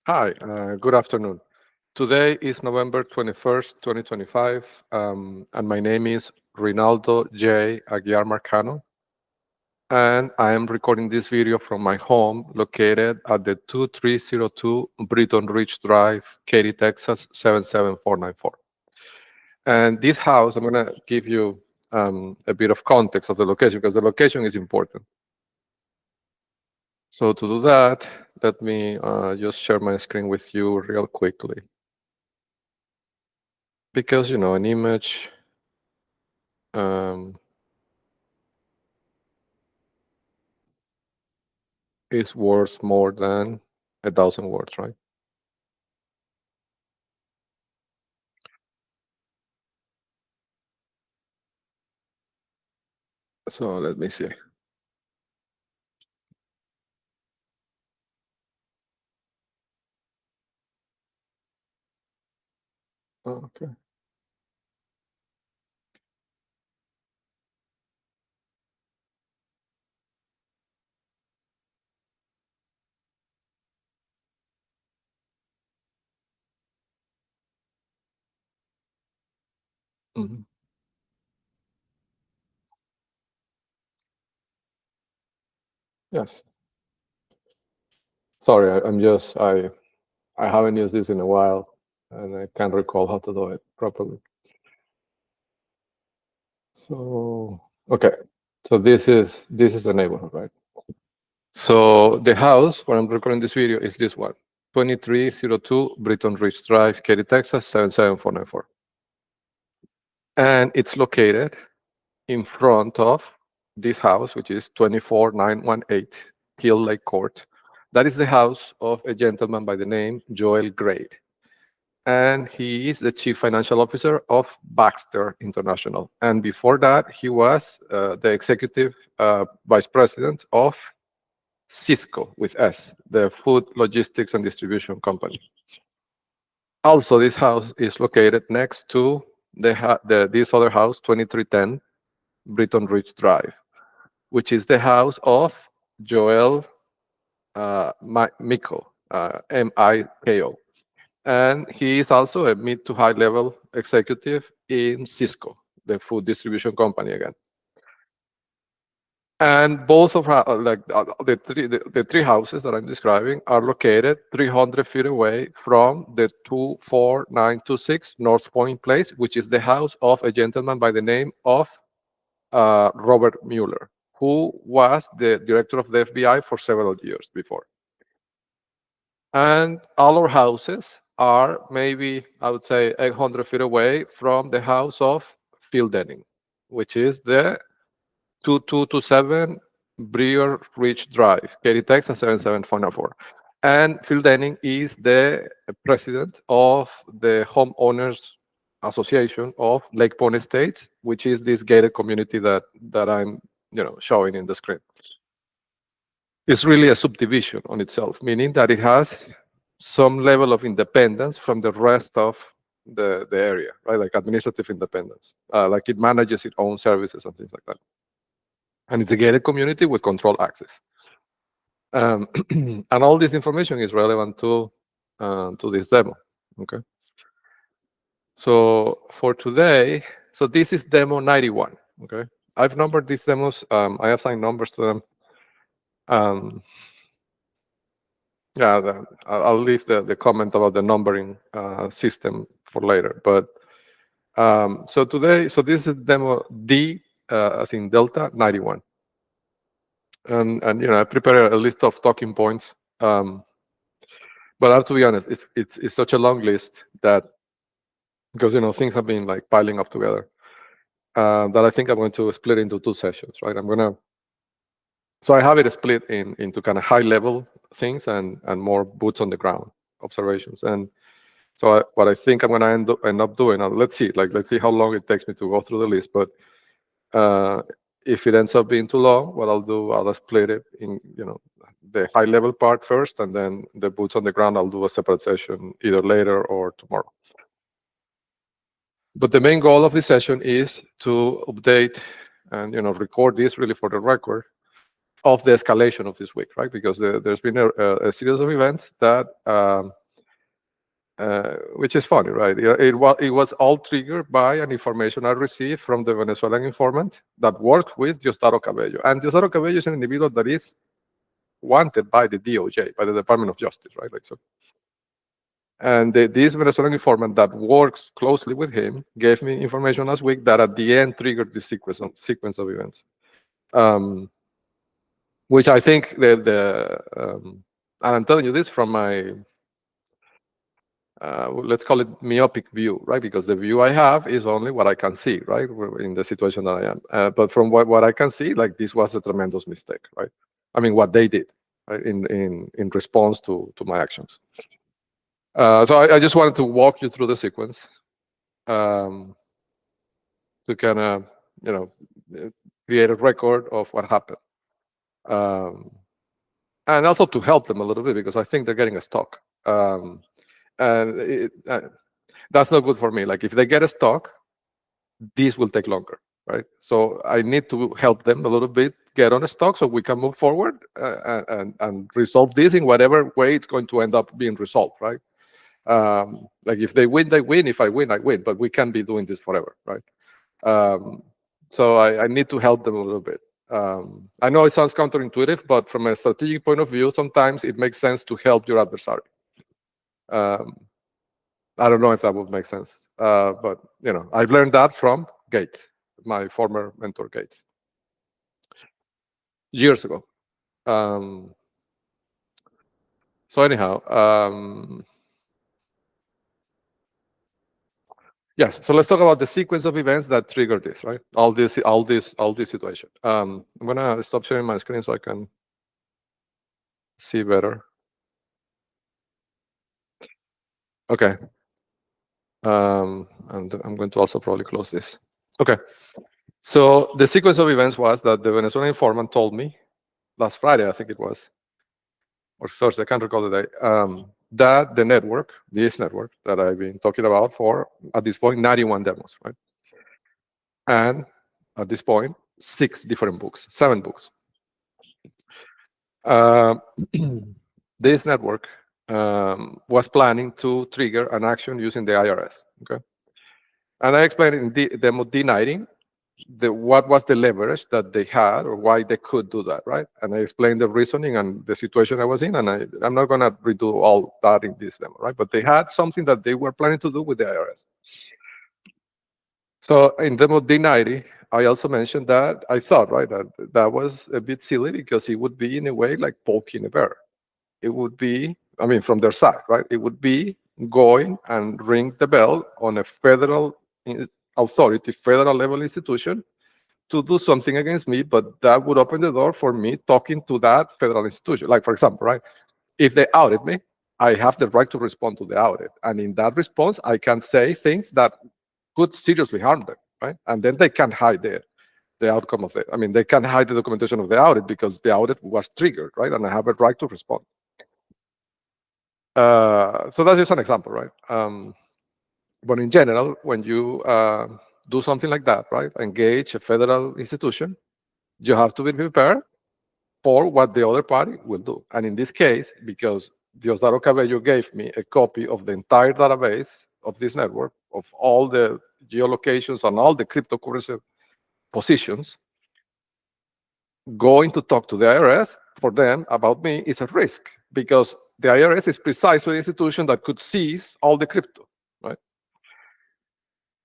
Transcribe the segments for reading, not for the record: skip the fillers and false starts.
Hi, good afternoon. Today is November 21st, 2025, and my name is Rinaldo J. Aguiar Marcano, and I am recording this video from my home located at the 2302 Britton Ridge Drive, Katy, Texas 77494. And this house, I'm going to give you a bit of context of the location because the location is important. So to do that, let me just share my screen with you real quickly. Because, an image um, is worth more than 1,000 words, right? So let me see. Okay. Mhm. Yes. Sorry, I haven't used this in a while, and I can't recall how to do it properly. So okay. So this is the neighborhood, right? So the house where I'm recording this video is this one, 2302 Britton Ridge Drive, Katy, Texas 77494, and it's located in front of this house, which is 24918 Teal Lake Court. That is the house of a gentleman by the name Joel Grade. And he is the chief financial officer of Baxter International. And before that, he was the executive vice president of Cisco with S, the food logistics and distribution company. Also, this house is located next to this other house, 2310 Britton Ridge Drive, which is the house of Joel Miko, Miko. And he is also a mid to high level executive in Cisco, the food distribution company again. And both of the three houses that I'm describing are located 300 feet away from the 24926 North Point Place, which is the house of a gentleman by the name of Robert Mueller, who was the director of the FBI for several years before. And all our houses are maybe, I would say, 800 feet away from the house of Phil Denning, which is the 2227 Breer Ridge Drive, Katy, Texas 77404. And Phil Denning is the president of the Homeowners Association of Lake Pony Estates, which is this gated community that I'm showing in the screen. It's really a subdivision on itself, meaning that it has some level of independence from the rest of the area, right? Like administrative independence, like it manages its own services and things like that. And it's a gated community with controlled access. And all this information is relevant to this demo. Okay. So for today, so this is demo 91. Okay. I've numbered these demos. I assigned numbers to them. Yeah, I'll leave the comment about the numbering system for later. But so today, so this is demo D, as in Delta 91. And I prepared a list of talking points. But I have to be honest, it's such a long list that, because things have been like piling up together, that I think I'm going to split into two sessions, right? So I have it split into kind of high level things and more boots on the ground observations. And so what I think I'm going to end up doing, let's see how long it takes me to go through the list. But if it ends up being too long, what I'll split it in, the high level part first, and then the boots on the ground, I'll do a separate session either later or tomorrow. But the main goal of this session is to update and record this really for the record, of the escalation of this week, right? Because there's been a series of events that, which is funny, right? It was all triggered by an information I received from the Venezuelan informant that works with Diosdado Cabello. And Diosdado Cabello is an individual that is wanted by the DOJ, by the Department of Justice, right? Like so. And this Venezuelan informant that works closely with him gave me information last week that at the end triggered this sequence of events. Which I think and I'm telling you this from my, let's call it myopic view, right? Because the view I have is only what I can see, right? In the situation that I am. But from what I can see, like this was a tremendous mistake, right? I mean, what they did, right? in response to my actions. So I just wanted to walk you through the sequence to kind of, create a record of what happened. And also to help them a little bit, because I think they're getting stuck. And that's not good for me. Like if they get stuck, this will take longer, right? So I need to help them a little bit get on a stock so we can move forward and resolve this in whatever way it's going to end up being resolved, right? Like if they win, they win. If I win, I win. But we can't be doing this forever, right? So I need to help them a little bit. I know it sounds counterintuitive, but from a strategic point of view, sometimes it makes sense to help your adversary. I don't know if that would make sense, but I've learned that from Gates, my former mentor, Gates, years ago. So anyhow, yes. So let's talk about the sequence of events that triggered this, right? All this situation. I'm gonna stop sharing my screen so I can see better. Okay. And I'm going to also probably close this. Okay. So the sequence of events was that the Venezuelan informant told me last Friday, I think it was, or Thursday, I can't recall the day, that the network, this network that I've been talking about for, at this point, 91 demos, right? And at this point, 6 different books, 7 books. This network was planning to trigger an action using the IRS, okay? And I explained in demo D90 what was the leverage that they had or why they could do that, right? And I explained the reasoning and the situation I was in, and I'm not going to redo all that in this demo, right? But they had something that they were planning to do with the IRS. So in demo D90, I also mentioned that I thought, right, that was a bit silly because it would be in a way like poking a bear. It would be, I mean, from their side, right? It would be going and ring the bell on a federal authority, federal level institution to do something against me, but that would open the door for me talking to that federal institution. Like, for example, right? If they outed me, I have the right to respond to the audit. And in that response, I can say things that could seriously harm them, right? And then they can't hide the outcome of it. I mean, they can't hide the documentation of the audit because the audit was triggered, right? And I have a right to respond. So that's just an example, right? But in general, when you do something like that, right, engage a federal institution, you have to be prepared for what the other party will do. And in this case, because Diosdado Cabello gave me a copy of the entire database of this network, of all the geolocations and all the cryptocurrency positions, going to talk to the IRS for them about me is a risk, because the IRS is precisely the institution that could seize all the crypto, right?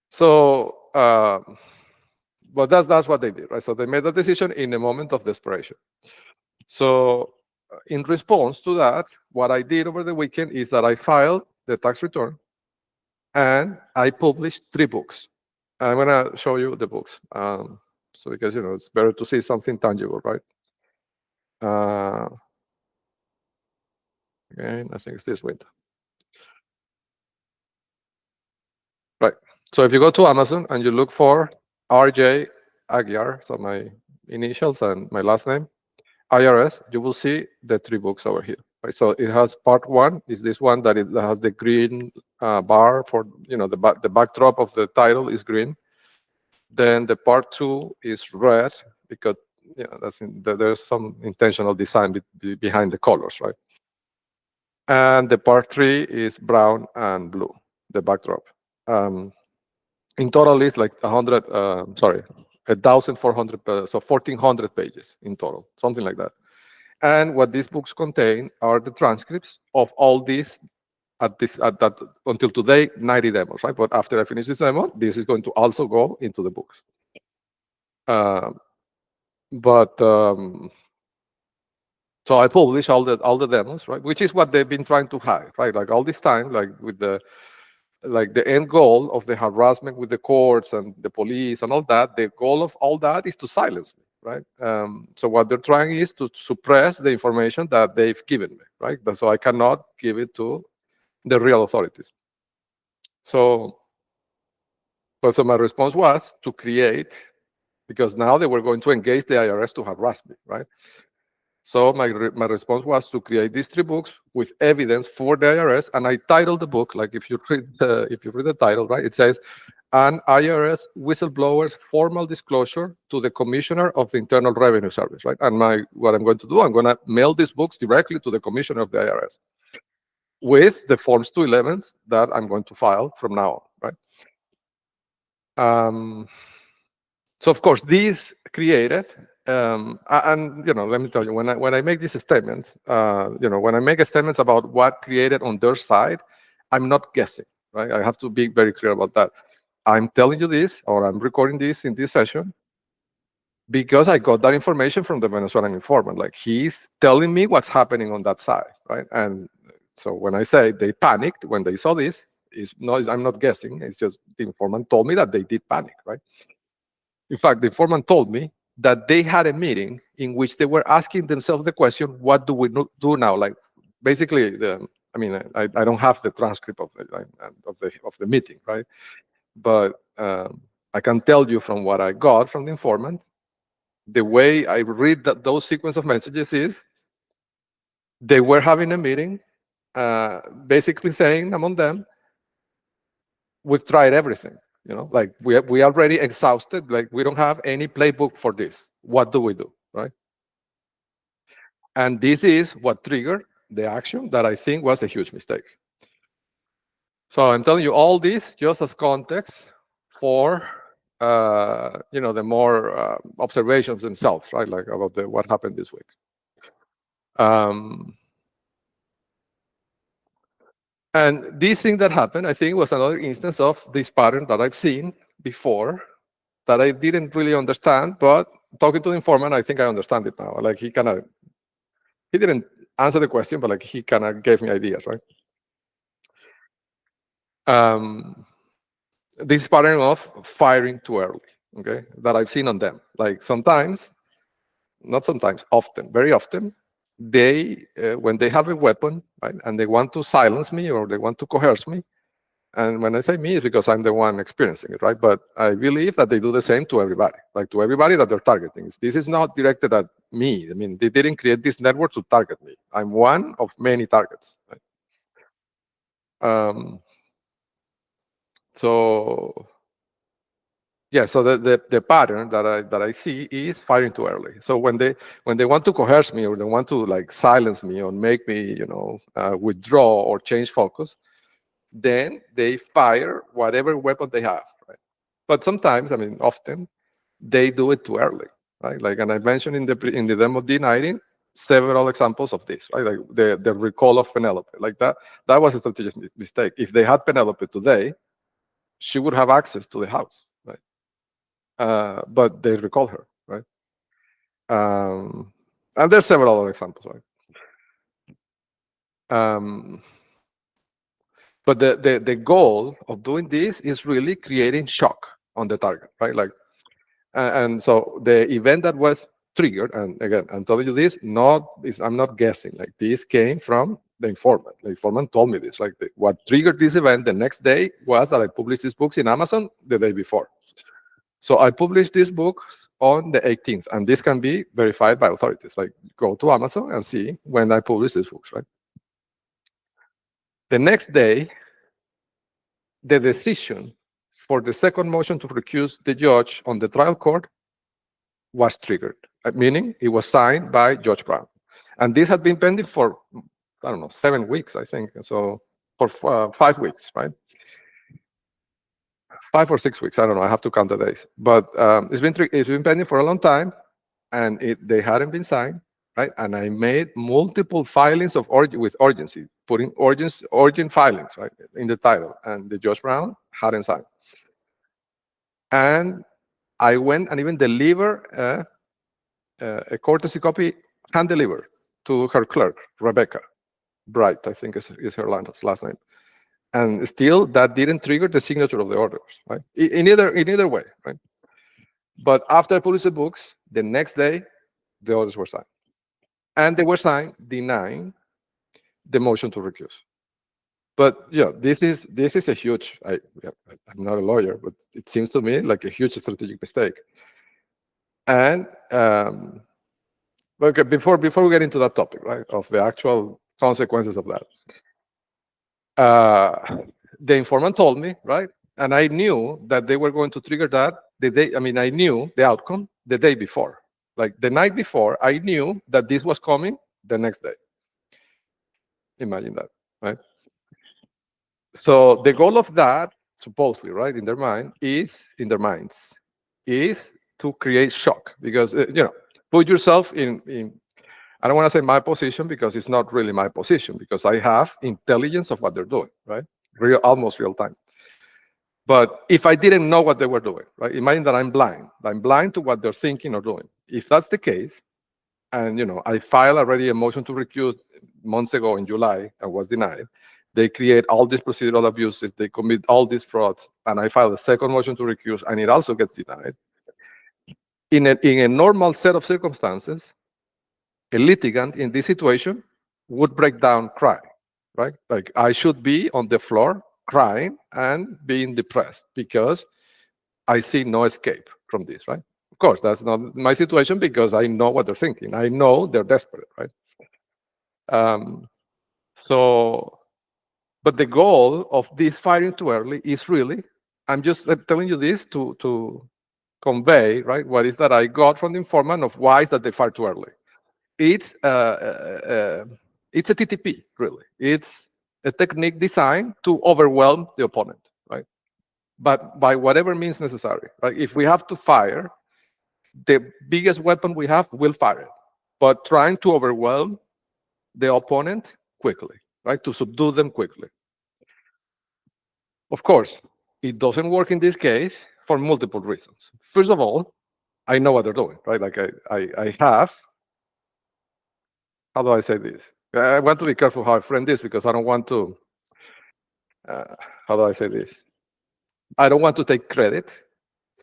So, but that's what they did, right? So they made a decision in a moment of desperation. So in response to that, what I did over the weekend is that I filed the tax return and I published 3 books. I'm gonna show you the books. So because, it's better to see something tangible, right? Again, I think it's this window. Right. So if you go to Amazon and you look for RJ Aguiar, so my initials and my last name, IRS, you will see the 3 books over here. Right. So it has part 1 is this one that it has the green bar for, the backdrop of the title is green. Then the part 2 is red because there's some intentional design behind the colors, right? And the part 3 is brown and blue, the backdrop. In total, it's like 1,400, so 1,400 pages in total, something like that. And what these books contain are the transcripts of all these at that until today 90 demos, right? But after I finish this demo, this is going to also go into the books. So I publish all the demos, right? Which is what they've been trying to hide, right? Like all this time, like with the end goal of the harassment with the courts and the police and all that, the goal of all that is to silence me, right? So what they're trying is to suppress the information that they've given me, right? So I cannot give it to the real authorities. So my response was to create, because now they were going to engage the IRS to harass me, right? So my response was to create these 3 books with evidence for the IRS, and I titled the book, like if you read the title, right, it says, "An IRS whistleblower's formal disclosure to the Commissioner of the Internal Revenue Service," right? And what I'm going to do, I'm going to mail these books directly to the Commissioner of the IRS with the Forms 211s that I'm going to file from now on, right? So of course, these created, and let me tell you, when I make these statements, when I make statements about what created on their side, I'm not guessing, right? I have to be very clear about that. I'm telling you this, or I'm recording this in this session, because I got that information from the Venezuelan informant. Like, he's telling me what's happening on that side, right? And so when I say they panicked when they saw this, I'm not guessing. It's just the informant told me that they did panic, right? In fact, the informant told me that they had a meeting in which they were asking themselves the question, what do we do now? Like, basically, I don't have the transcript of the meeting, right? But I can tell you from what I got from the informant, the way I read those sequence of messages is they were having a meeting, basically saying among them, we've tried everything. Like we already exhausted, like we don't have any playbook for this. What do we do, right? And this is what triggered the action that I think was a huge mistake. So I'm telling you all this just as context for the more observations themselves, right? Like about what happened this week. And this thing that happened, I think, was another instance of this pattern that I've seen before that I didn't really understand, but talking to the informant, I think I understand it now. Like he didn't answer the question, but like he kind of gave me ideas, right? This pattern of firing too early, okay, that I've seen on them. Like sometimes, not sometimes, often, very often, they, when they have a weapon, right, and they want to silence me or they want to coerce me, and when I say me, it's because I'm the one experiencing it, right? But I believe that they do the same to everybody, like to everybody that they're targeting. This is not directed at me. I mean, they didn't create this network to target me. I'm one of many targets, right? So yeah, so the pattern that I see is firing too early. So when they want to coerce me or they want to like silence me or make me withdraw or change focus, then they fire whatever weapon they have, right? But sometimes, I mean, often they do it too early, right? Like, and I mentioned in the demo D90 several examples of this, right? Like the recall of Penelope, like that was a strategic mistake. If they had Penelope today, she would have access to the house, right? But they recall her, right? And there's several other examples, right? But the goal of doing this is really creating shock on the target, right? Like, and so the event that was triggered, and again, I'm telling you this, I'm not guessing. Like, this came from the informant. The informant told me this. Like, what triggered this event the next day was that I published these books in Amazon the day before. So I published this book on the 18th, and this can be verified by authorities. Like, go to Amazon and see when I published these books, right? The next day, the decision for the second motion to recuse the judge on the trial court was triggered. meaning it was signed by Judge Brown. And this had been pending for, I don't know, 7 weeks, I think. So for 5 weeks, right? 5 or 6 weeks, I don't know. I have to count the days. But it's been pending for a long time, and they hadn't been signed, right? And I made multiple filings with urgency, putting urgent filings, right, in the title, and the Judge Brown hadn't signed. And I went and even delivered a courtesy copy, hand delivered to her clerk, Rebecca Bright, I think is her last name. And still, that didn't trigger the signature of the orders, right? In either way, right? But after I published the books, the next day, the orders were signed. And they were signed denying the motion to recuse. But yeah, this is a huge, I'm not a lawyer, but it seems to me like a huge strategic mistake. And okay, before we get into that topic, right, of the actual consequences of that, the informant told me, right, and I knew that they were going to trigger that I knew the outcome the day before. Like the night before, I knew that this was coming the next day. Imagine that, right? So the goal of that, supposedly, right, in their minds, is to create shock. Because, put yourself in, I don't want to say my position, because it's not really my position, because I have intelligence of what they're doing, right? Almost real time. But if I didn't know what they were doing, right, imagine that I'm blind to what they're thinking or doing. If that's the case, and I filed already a motion to recuse months ago in July and was denied, they create all these procedural abuses, they commit all these frauds, and I filed a second motion to recuse, and it also gets denied. In a normal set of circumstances, a litigant in this situation would break down crying, right? Like I should be on the floor crying and being depressed because I see no escape from this, right? Of course, that's not my situation because I know what they're thinking. I know they're desperate, right? But the goal of this firing too early is really, I'm just telling you this to convey, right, what is that I got from the informant of why is that they fire too early. It's a TTP, really. It's a technique designed to overwhelm the opponent, right? But by whatever means necessary, right? If we have to fire, the biggest weapon we have, we'll fire it. But trying to overwhelm the opponent quickly, right? To subdue them quickly. Of course, it doesn't work in this case for multiple reasons. First of all, I know what they're doing, right? Like I have, how do I say this? I want to be careful how I frame this because I don't want to, how do I say this? I don't want to take credit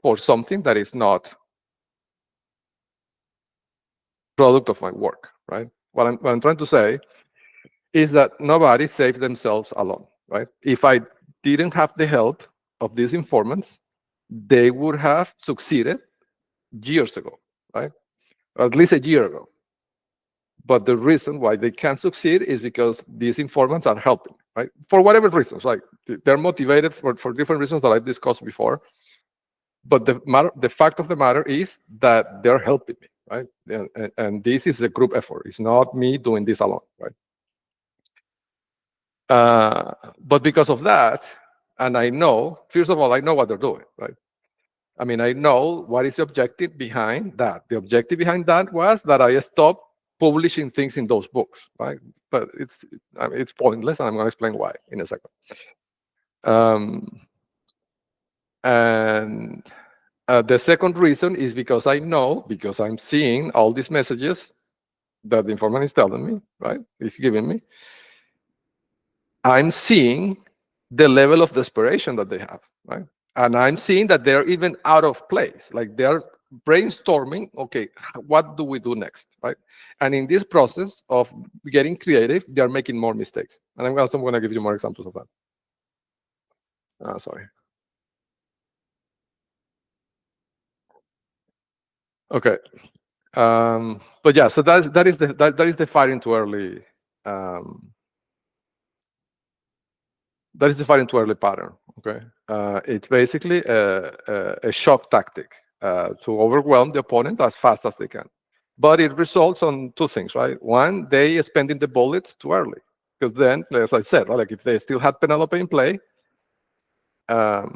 for something that is not product of my work, right? What I'm trying to say is that nobody saves themselves alone, right? If I didn't have the help of these informants, they would have succeeded years ago, right? Or at least a year ago. But the reason why they can't succeed is because these informants are helping, right? For whatever reasons, like they're motivated for different reasons that I've discussed before. But the fact of the matter is that they're helping me, right? And this is a group effort. It's not me doing this alone, right? But because of that, and I know, first of all, I know what they're doing, right? I mean, I know what is the objective behind that. The objective behind that was that I stopped publishing things in those books, right? But it's pointless, and I'm going to explain why in a second. And the second reason is because I'm seeing all these messages that the informant is telling me, right? He's giving me. I'm seeing the level of desperation that they have, right? And I'm seeing that they're even out of place. Like they're brainstorming, okay, what do we do next, right? And in this process of getting creative, they're making more mistakes. And I'm also going to give you more examples of that. Sorry. Okay. But yeah, so that is the firing too early. That is the firing too early pattern. Okay, it's basically a shock tactic to overwhelm the opponent as fast as they can. But it results on two things, right? One, they spending the bullets too early, because then, as I said, right, like if they still had Penelope in play, it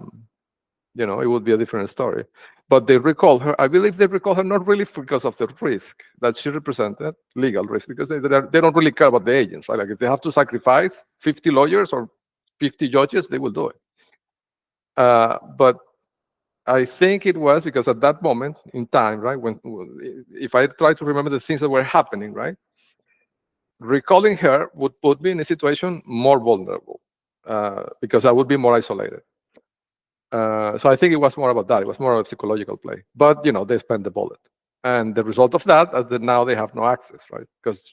would be a different story. But they recall her. I believe they recall her not really because of the risk that she represented, legal risk, because they don't really care about the agents, right? Like if they have to sacrifice 50 lawyers or 50 judges, they will do it. But I think it was because at that moment in time, right, when if I try to remember the things that were happening, right, recalling her would put me in a situation more vulnerable because I would be more isolated. So I think it was more about that. It was more of a psychological play. But they spent the bullet, and the result of that is that now they have no access, right? Because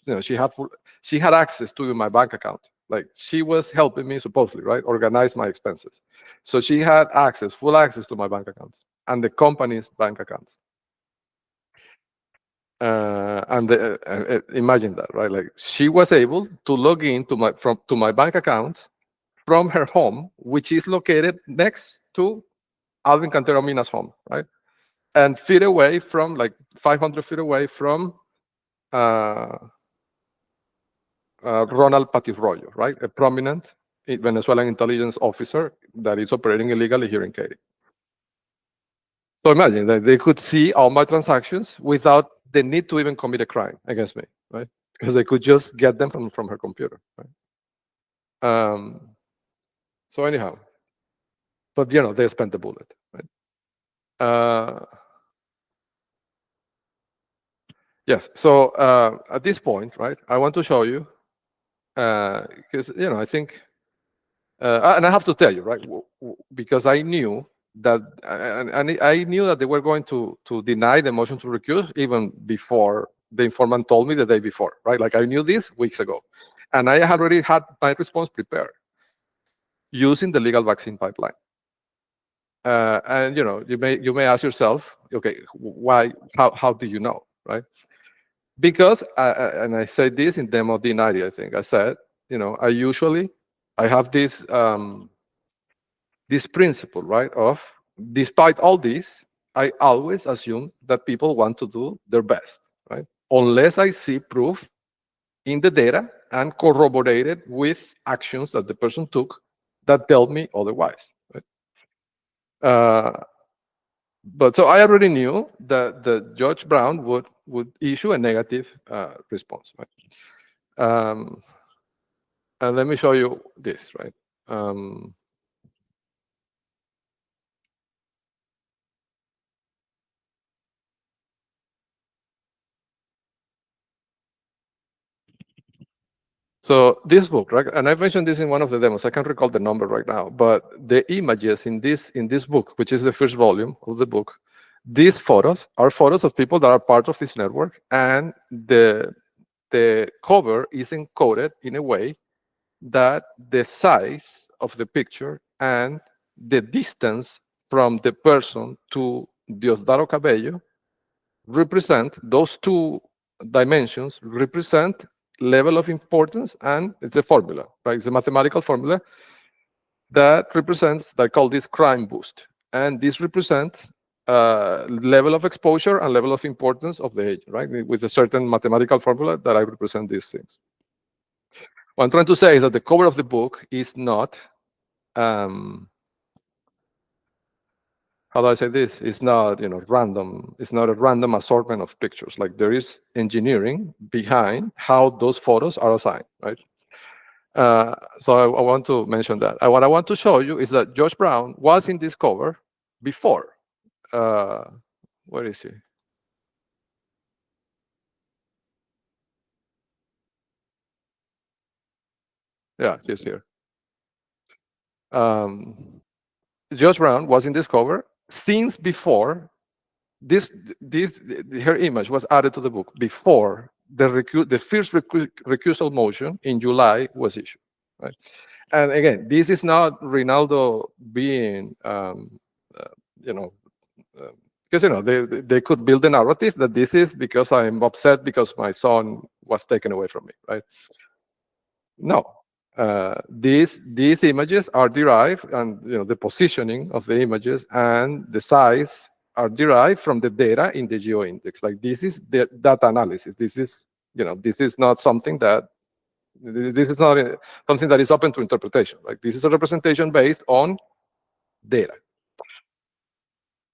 she had access to my bank account. Like she was helping me supposedly, right, organize my expenses. So she had full access to my bank accounts and the company's bank accounts. Imagine that, right? Like she was able to log in to my bank account from her home, which is located next to Alvin Cantero Mina's home, right? And feet away from, like 500 feet away from Ronald Patirroyo, right? A prominent Venezuelan intelligence officer that is operating illegally here in Katy. So imagine that they could see all my transactions without the need to even commit a crime against me, right? Because they could just get them from her computer, right? So anyhow, but they spent the bullet, right? Yes. So at this point, right, I want to show you because I think, and I have to tell you, right, because I knew that, and I knew that they were going to deny the motion to recuse even before the informant told me the day before, right? Like I knew this weeks ago, and I had already had my response prepared using the legal vaccine pipeline. And you may ask yourself, okay, why? How do you know, right? Because and I said this in demo D90, I think I said, I have this this principle, right? Of despite all this, I always assume that people want to do their best, right? Unless I see proof in the data and corroborated with actions that the person took that tell me otherwise, right? But so I already knew that the Judge Brown would issue a negative response, right? And let me show you this, right? So this book, right? And I've mentioned this in one of the demos. I can't recall the number right now, but the images in this book, which is the first volume of the book, these photos are photos of people that are part of this network, and the cover is encoded in a way that the size of the picture and the distance from the person to Diosdado Cabello represent, those two dimensions represent level of importance, and it's a formula, right? It's a mathematical formula that represents, I call this crime boost. And this represents level of exposure and level of importance of the agent, right? With a certain mathematical formula that I represent these things. What I'm trying to say is that the cover of the book is not, how do I say this? It's not, random. It's not a random assortment of pictures. Like there is engineering behind how those photos are assigned, right? So I want to mention that. What I want to show you is that Josh Brown was in this cover before. Where is he? Yeah, he's here. Josh Brown was in this cover since before her image was added to the book, before the first recusal motion in July was issued, right? And again, this is not Rinaldo being, because they could build a narrative that this is because I'm upset because my son was taken away from me, right? No, these images are derived, and the positioning of the images and the size are derived from the data in the GeoIndex. Like, this is the data analysis. This is, this is not something that, this is not something that is open to interpretation. Like, this is a representation based on data.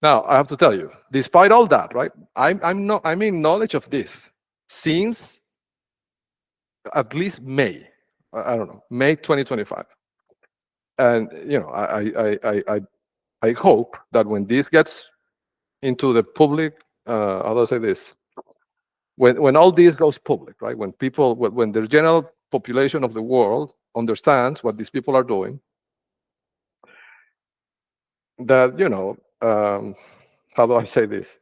Now, I have to tell you, despite all that, right, I'm in knowledge of this since at least May. I don't know, May 2025. And I hope that when this gets into the public, how do I say this? When all this goes public, right? When people, when the general population of the world understands what these people are doing, that, how do I say this?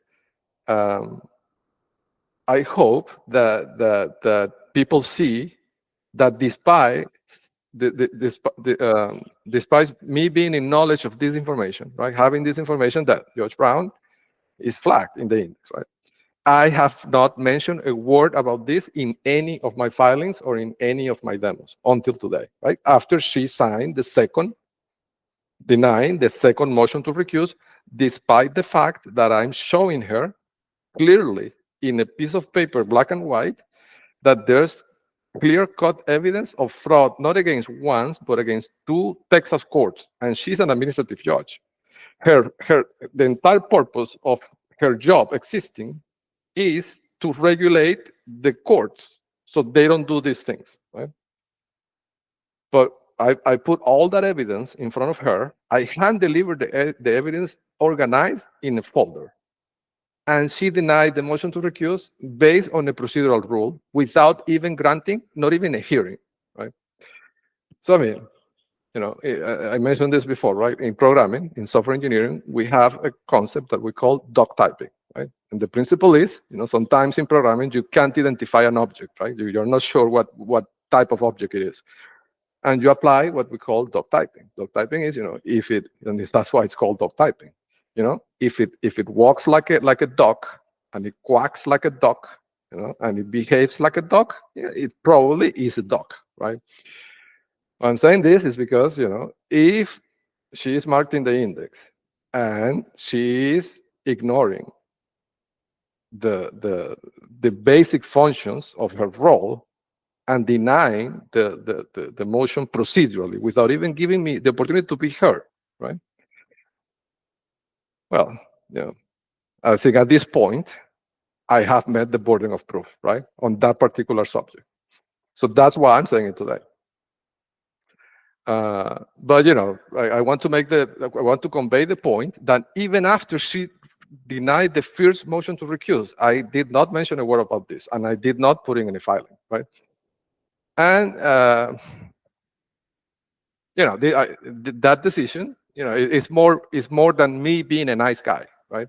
I hope that people see that despite despite me being in knowledge of this information, right, having this information that George Brown is flagged in the index, right, I have not mentioned a word about this in any of my filings or in any of my demos until today, right? After she signed denying the second motion to recuse, despite the fact that I'm showing her clearly in a piece of paper, black and white, that there's clear-cut evidence of fraud, not against one, but against 2 Texas courts, and she's an administrative judge. The entire purpose of her job existing is to regulate the courts so they don't do these things, right? But I put all that evidence in front of her. I hand-delivered the evidence organized in a folder. And she denied the motion to recuse based on a procedural rule without even granting, not even a hearing, right? So, I mean, I mentioned this before, right? In programming, in software engineering, we have a concept that we call dog typing, right? And the principle is, sometimes in programming, you can't identify an object, right? You're not sure what type of object it is. And you apply what we call dog typing. Dog typing is, and that's why it's called dog typing. If it walks like a dog and it quacks like a dog, and it behaves like a dog, it probably is a dog, right? I'm saying this is because, if she is marked in the index and she is ignoring the basic functions of her role and denying the motion procedurally without even giving me the opportunity to be heard, right? Well, I think at this point, I have met the burden of proof, right, on that particular subject. So that's why I'm saying it today. But I want to convey the point that even after she denied the first motion to recuse, I did not mention a word about this, and I did not put in any filing, right? And that decision, is more than me being a nice guy, right?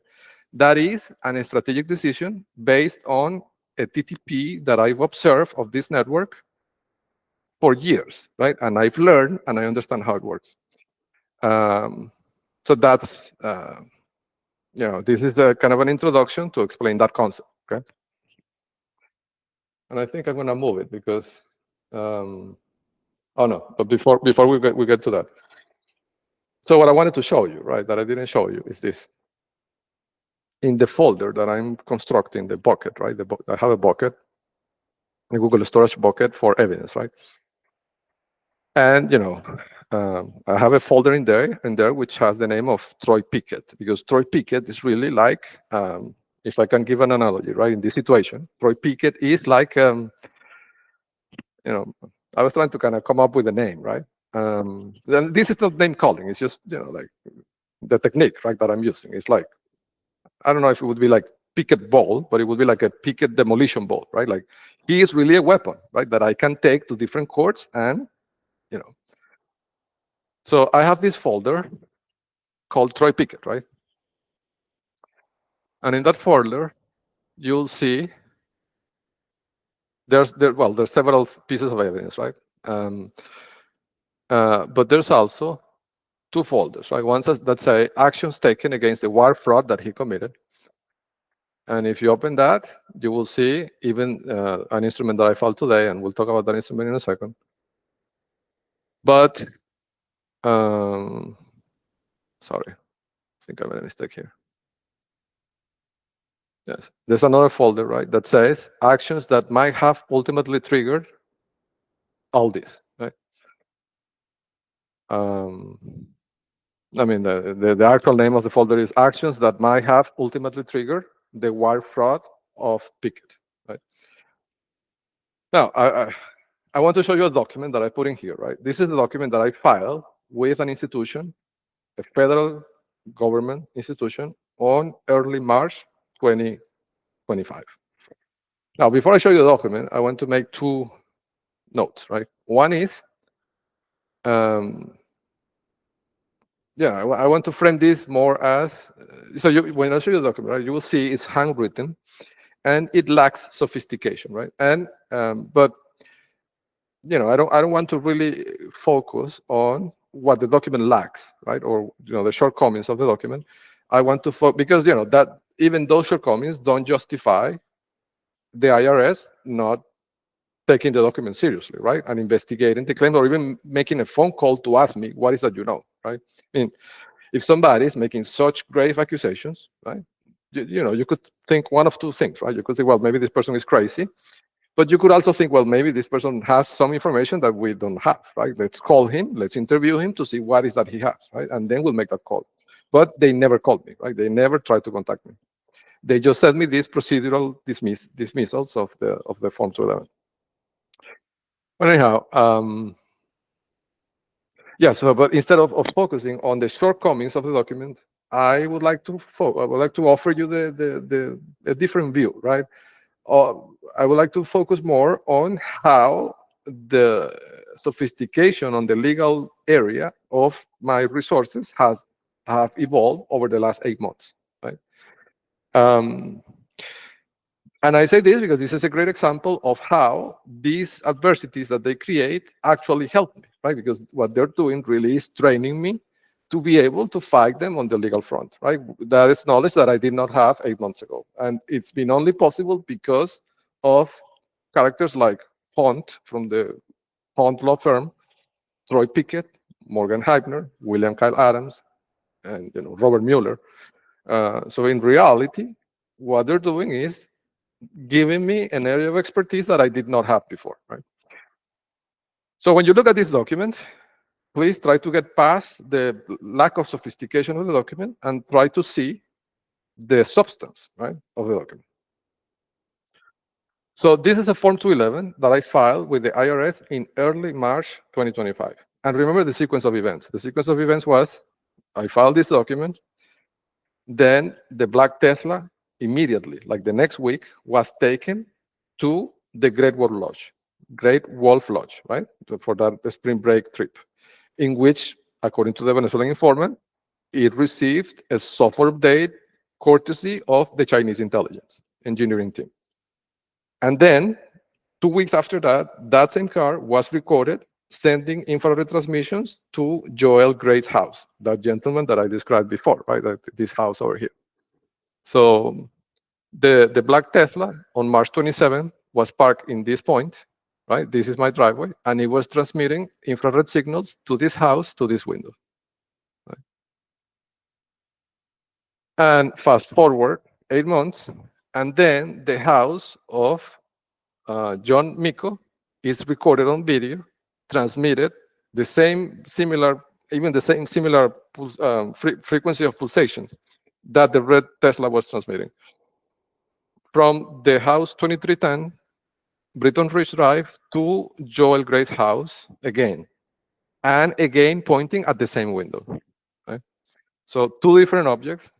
That is a strategic decision based on a TTP that I've observed of this network for years, right? And I've learned and I understand how it works. So that's, this is a kind of an introduction to explain that concept, okay? And I think I'm gonna move it because, oh no, but before we get to that. So what I wanted to show you, right, that I didn't show you is this. In the folder that I'm constructing, the bucket, right? I have a bucket, a Google storage bucket for evidence, right? And I have a folder in there which has the name of Troy Pickett, because Troy Pickett is really like, if I can give an analogy, right? In this situation, Troy Pickett is like, I was trying to kind of come up with a name, right? This is not name calling; it's just like the technique, right, that I'm using. It's like, I don't know if it would be like Pickett ball, but it would be like a Pickett demolition ball, right? Like, he is really a weapon, right, that I can take to different courts and, So I have this folder called Troy Pickett, right? And in that folder, you'll see there's several pieces of evidence, right? But there's also 2 folders, right? One that say actions taken against the wire fraud that he committed. And if you open that, you will see even an instrument that I filed today, and we'll talk about that instrument in a second. But, sorry, I think I made a mistake here. Yes, there's another folder, right, that says actions that might have ultimately triggered all this, right? Um, I mean, the actual name of the folder is actions that might have ultimately triggered the wire fraud of Pickett, right? Now, I want to show you a document that I put in here, right? This is the document that I filed with an institution, a federal government institution, on early March 2025. Now, before I show you the document, I want to make two notes, right? One is, yeah, I want to frame this more as, so when I show you the document, right, you will see it's handwritten and it lacks sophistication, right? And, but, I don't want to really focus on what the document lacks, right? Or, the shortcomings of the document. I want to focus, because, that even those shortcomings don't justify the IRS not taking the document seriously, right? And investigating the claim, or even making a phone call to ask me, what is that right? I mean, if somebody is making such grave accusations, right? You could think one of two things, right? You could say, well, maybe this person is crazy, but you could also think, well, maybe this person has some information that we don't have, right? Let's call him, let's interview him to see what is that he has, right? And then we'll make that call. But they never called me, right? They never tried to contact me. They just sent me these procedural dismissals of the Form 211. But anyhow, yeah. So, but instead of focusing on the shortcomings of the document, I would like to offer you a different view, right? I would like to focus more on how the sophistication on the legal area of my resources have evolved over the last 8 months, right? Um, And I say this because this is a great example of how these adversities that they create actually help me, right? Because what they're doing really is training me to be able to fight them on the legal front, right? That is knowledge that I did not have 8 months ago. And it's been only possible because of characters like Hunt from the Hunt law firm, Troy Pickett, Morgan Heibner, William Kyle Adams, and Robert Mueller. So in reality, what they're doing is giving me an area of expertise that I did not have before, right? So when you look at this document, please try to get past the lack of sophistication of the document and try to see the substance, right, of the document. So this is a Form 211 that I filed with the IRS in early March 2025. And remember the sequence of events. The sequence of events was I filed this document, then the black Tesla immediately, like the next week, was taken to the Great Wolf Lodge, right? For that spring break trip, in which, according to the Venezuelan informant, it received a software update courtesy of the Chinese intelligence engineering team. And then 2 weeks after that, that same car was recorded sending infrared transmissions to Joel Gray's house, that gentleman that I described before, right? This house over here. So the black Tesla on March 27 was parked in this point, right? This is my driveway, and it was transmitting infrared signals to this house, to this window. Right? And fast forward 8 months, and then the house of John Miko is recorded on video, transmitted the same similar, even the same similar frequency of pulsations that the red Tesla was transmitting from the house 2310 Britton Ridge Drive to Joel Gray's house again, and again pointing at the same window. Right? So two different objects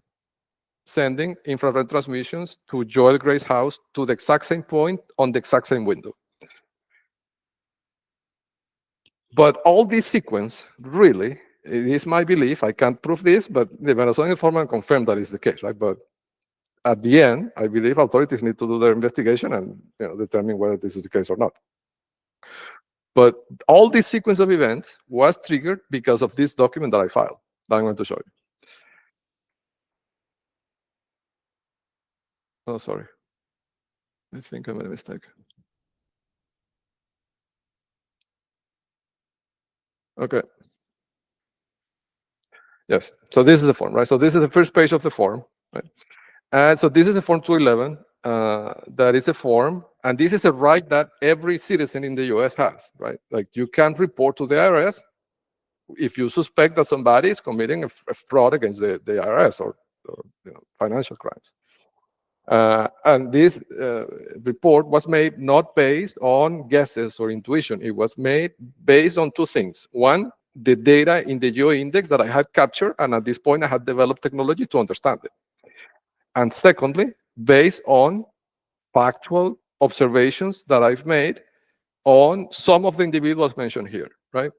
sending infrared transmissions to Joel Gray's house to the exact same point on the exact same window. But all this sequence, really, it is my belief, I can't prove this, but the Venezuelan informant confirmed that is the case, right? But at the end, I believe authorities need to do their investigation and determine whether this is the case or not. But all this sequence of events was triggered because of this document that I filed, that I'm going to show you. Oh, sorry. I think I made a mistake. Okay. Yes. So this is the form, right? So this is the first page of the form, right? And so this is a Form 211. That is a form, and this is a right that every citizen in the US has, right? Like you can report to the IRS if you suspect that somebody is committing a fraud against the IRS or financial crimes. And this report was made not based on guesses or intuition. It was made based on two things. One, the data in the GeoIndex that I had captured, and at this point I had developed technology to understand it. And secondly, based on factual observations that I've made on some of the individuals mentioned here, right?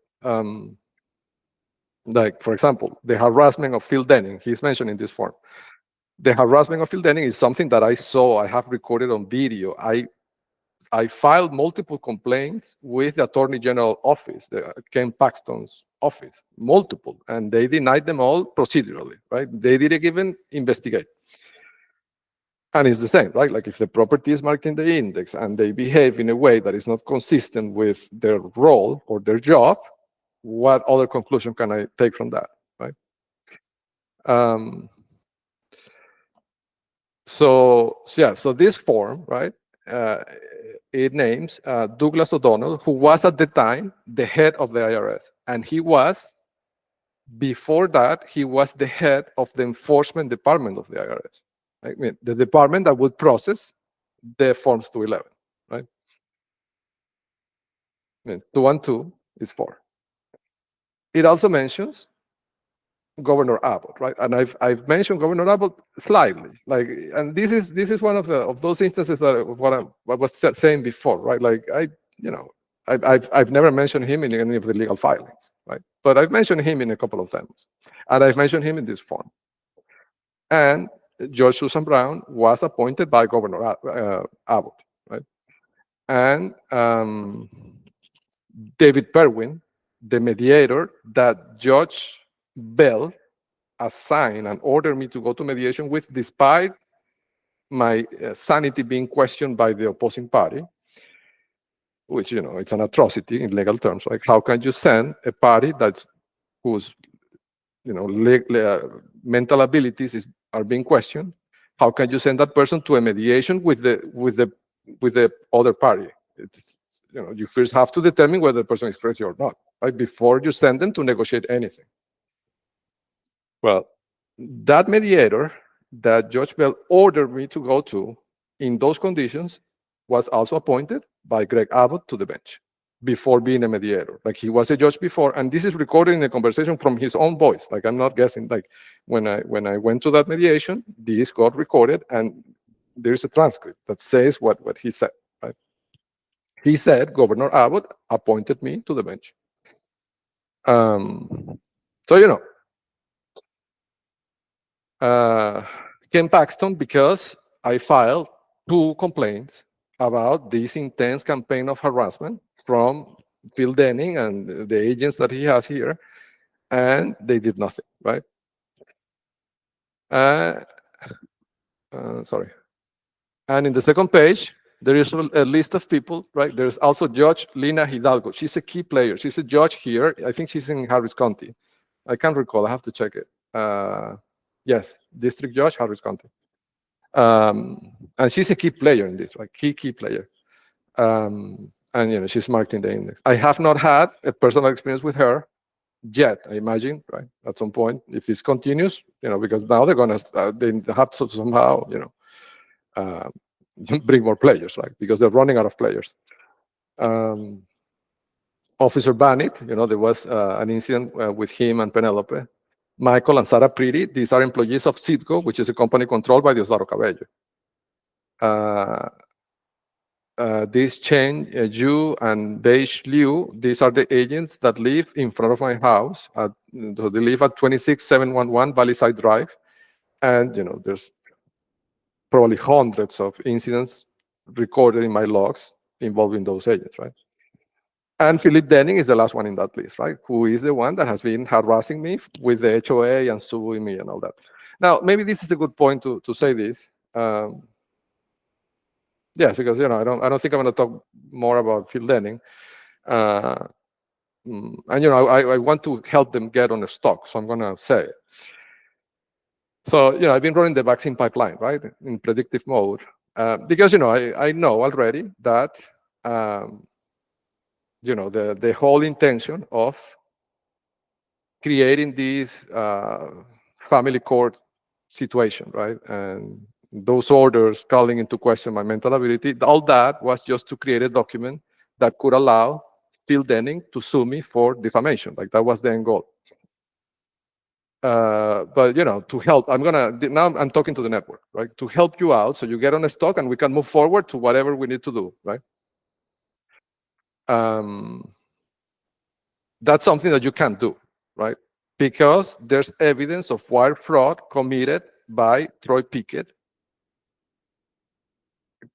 Like, for example, the harassment of Phil Denning, he's mentioned in this form. The harassment of Phil Denning is something that I saw, I have recorded on video. I filed multiple complaints with the Attorney General office, the Ken Paxton's office, multiple, and they denied them all procedurally, right? They didn't even investigate. And it's the same, right? Like if the property is marked in the index and they behave in a way that is not consistent with their role or their job, what other conclusion can I take from that, right? So this form, right? It names Douglas O'Donnell, who was at the time the head of the IRS, and before that, he was the head of the enforcement department of the IRS. I mean, the department that would process the forms 211, right? I mean, 212 is 4. It also mentions Governor Abbott, right? And I've mentioned Governor Abbott slightly, like, and this is one of those instances that what I was saying before, right? Like I've never mentioned him in any of the legal filings, right? But I've mentioned him in a couple of times, and I've mentioned him in this form. And George Susan Brown was appointed by Governor Abbott, right? And David Perwin, the mediator that Judge Bell assigned and ordered me to go to mediation with, despite my sanity being questioned by the opposing party, which, it's an atrocity in legal terms. Like, how can you send a party whose, mental abilities are being questioned? How can you send that person to a mediation with the other party? You first have to determine whether the person is crazy or not, right? Before you send them to negotiate anything. Well, that mediator that Judge Bell ordered me to go to in those conditions was also appointed by Greg Abbott to the bench before being a mediator. Like, he was a judge before, and this is recorded in a conversation from his own voice. Like, I'm not guessing. Like, when I went to that mediation, this got recorded, and there's a transcript that says what he said, right? He said, Governor Abbott appointed me to the bench. So, Ken Paxton, because I filed 2 complaints about this intense campaign of harassment from Phil Denning and the agents that he has here, and they did nothing, right? Sorry. And in the second page, there is a list of people, right? There's also Judge Lina Hidalgo. She's a key player. She's a judge here. I think she's in Harris County. I can't recall. I have to check it. Yes, District Judge, Harris County. And she's a key player in this, right? Key player. And she's marked in the index. I have not had a personal experience with her yet, I imagine, right? At some point, if this continues, because now they're gonna they have to somehow, bring more players, right? Because they're running out of players. Officer Bannett, there was an incident with him and Penelope. Michael and Sarah Pretty, these are employees of Citgo, which is a company controlled by Diosdado Cabello. This Chen Yu and Beige Liu, these are the agents that live in front of my house. So they live at 26711 Valleyside Drive. And, there's probably hundreds of incidents recorded in my logs involving those agents, right? And Philip Denning is the last one in that list, right? Who is the one that has been harassing me with the HOA and suing me and all that. Now, maybe this is a good point to say this. Yes, because I don't think I'm going to talk more about Phil Denning. And I want to help them get on the stock, so I'm going to say it. So, I've been running the vaccine pipeline, right, in predictive mode, because, I know already that, the whole intention of creating this family court situation, right, and those orders calling into question my mental ability, all that was just to create a document that could allow Phil Denning to sue me for defamation. Like, that was the end goal. But to help, now I'm talking to the network, right? To help you out, so you get on a stock and we can move forward to whatever we need to do, right? That's something that you can't do, right? Because there's evidence of wire fraud committed by Troy Pickett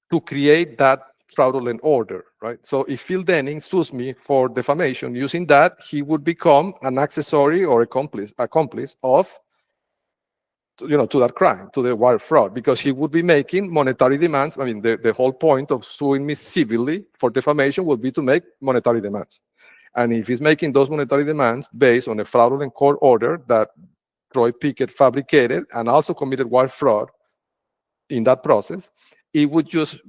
to create that fraudulent order, right? So if Phil Denning sues me for defamation using that, he would become an accessory or accomplice of, to that crime, to the wire fraud, because he would be making monetary demands. I mean, the whole point of suing me civilly for defamation would be to make monetary demands. And if he's making those monetary demands based on a fraudulent court order that Troy Pickett fabricated and also committed wire fraud in that process, it would just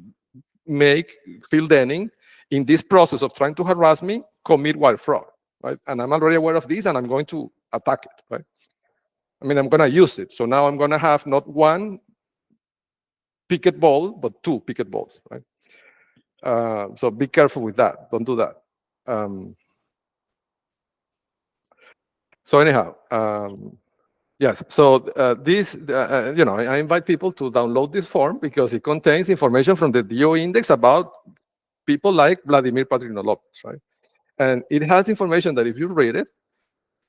make Phil Denning, in this process of trying to harass me, commit wire fraud, right? And I'm already aware of this, and I'm going to attack it, right? I mean, I'm going to use it. So now I'm going to have not one Pickett ball, but two Pickett balls, right? So be careful with that. Don't do that. So anyhow, yes. So this, I invite people to download this form because it contains information from the DO index about people like Vladimir Patrino Lopez, right? And it has information that if you read it,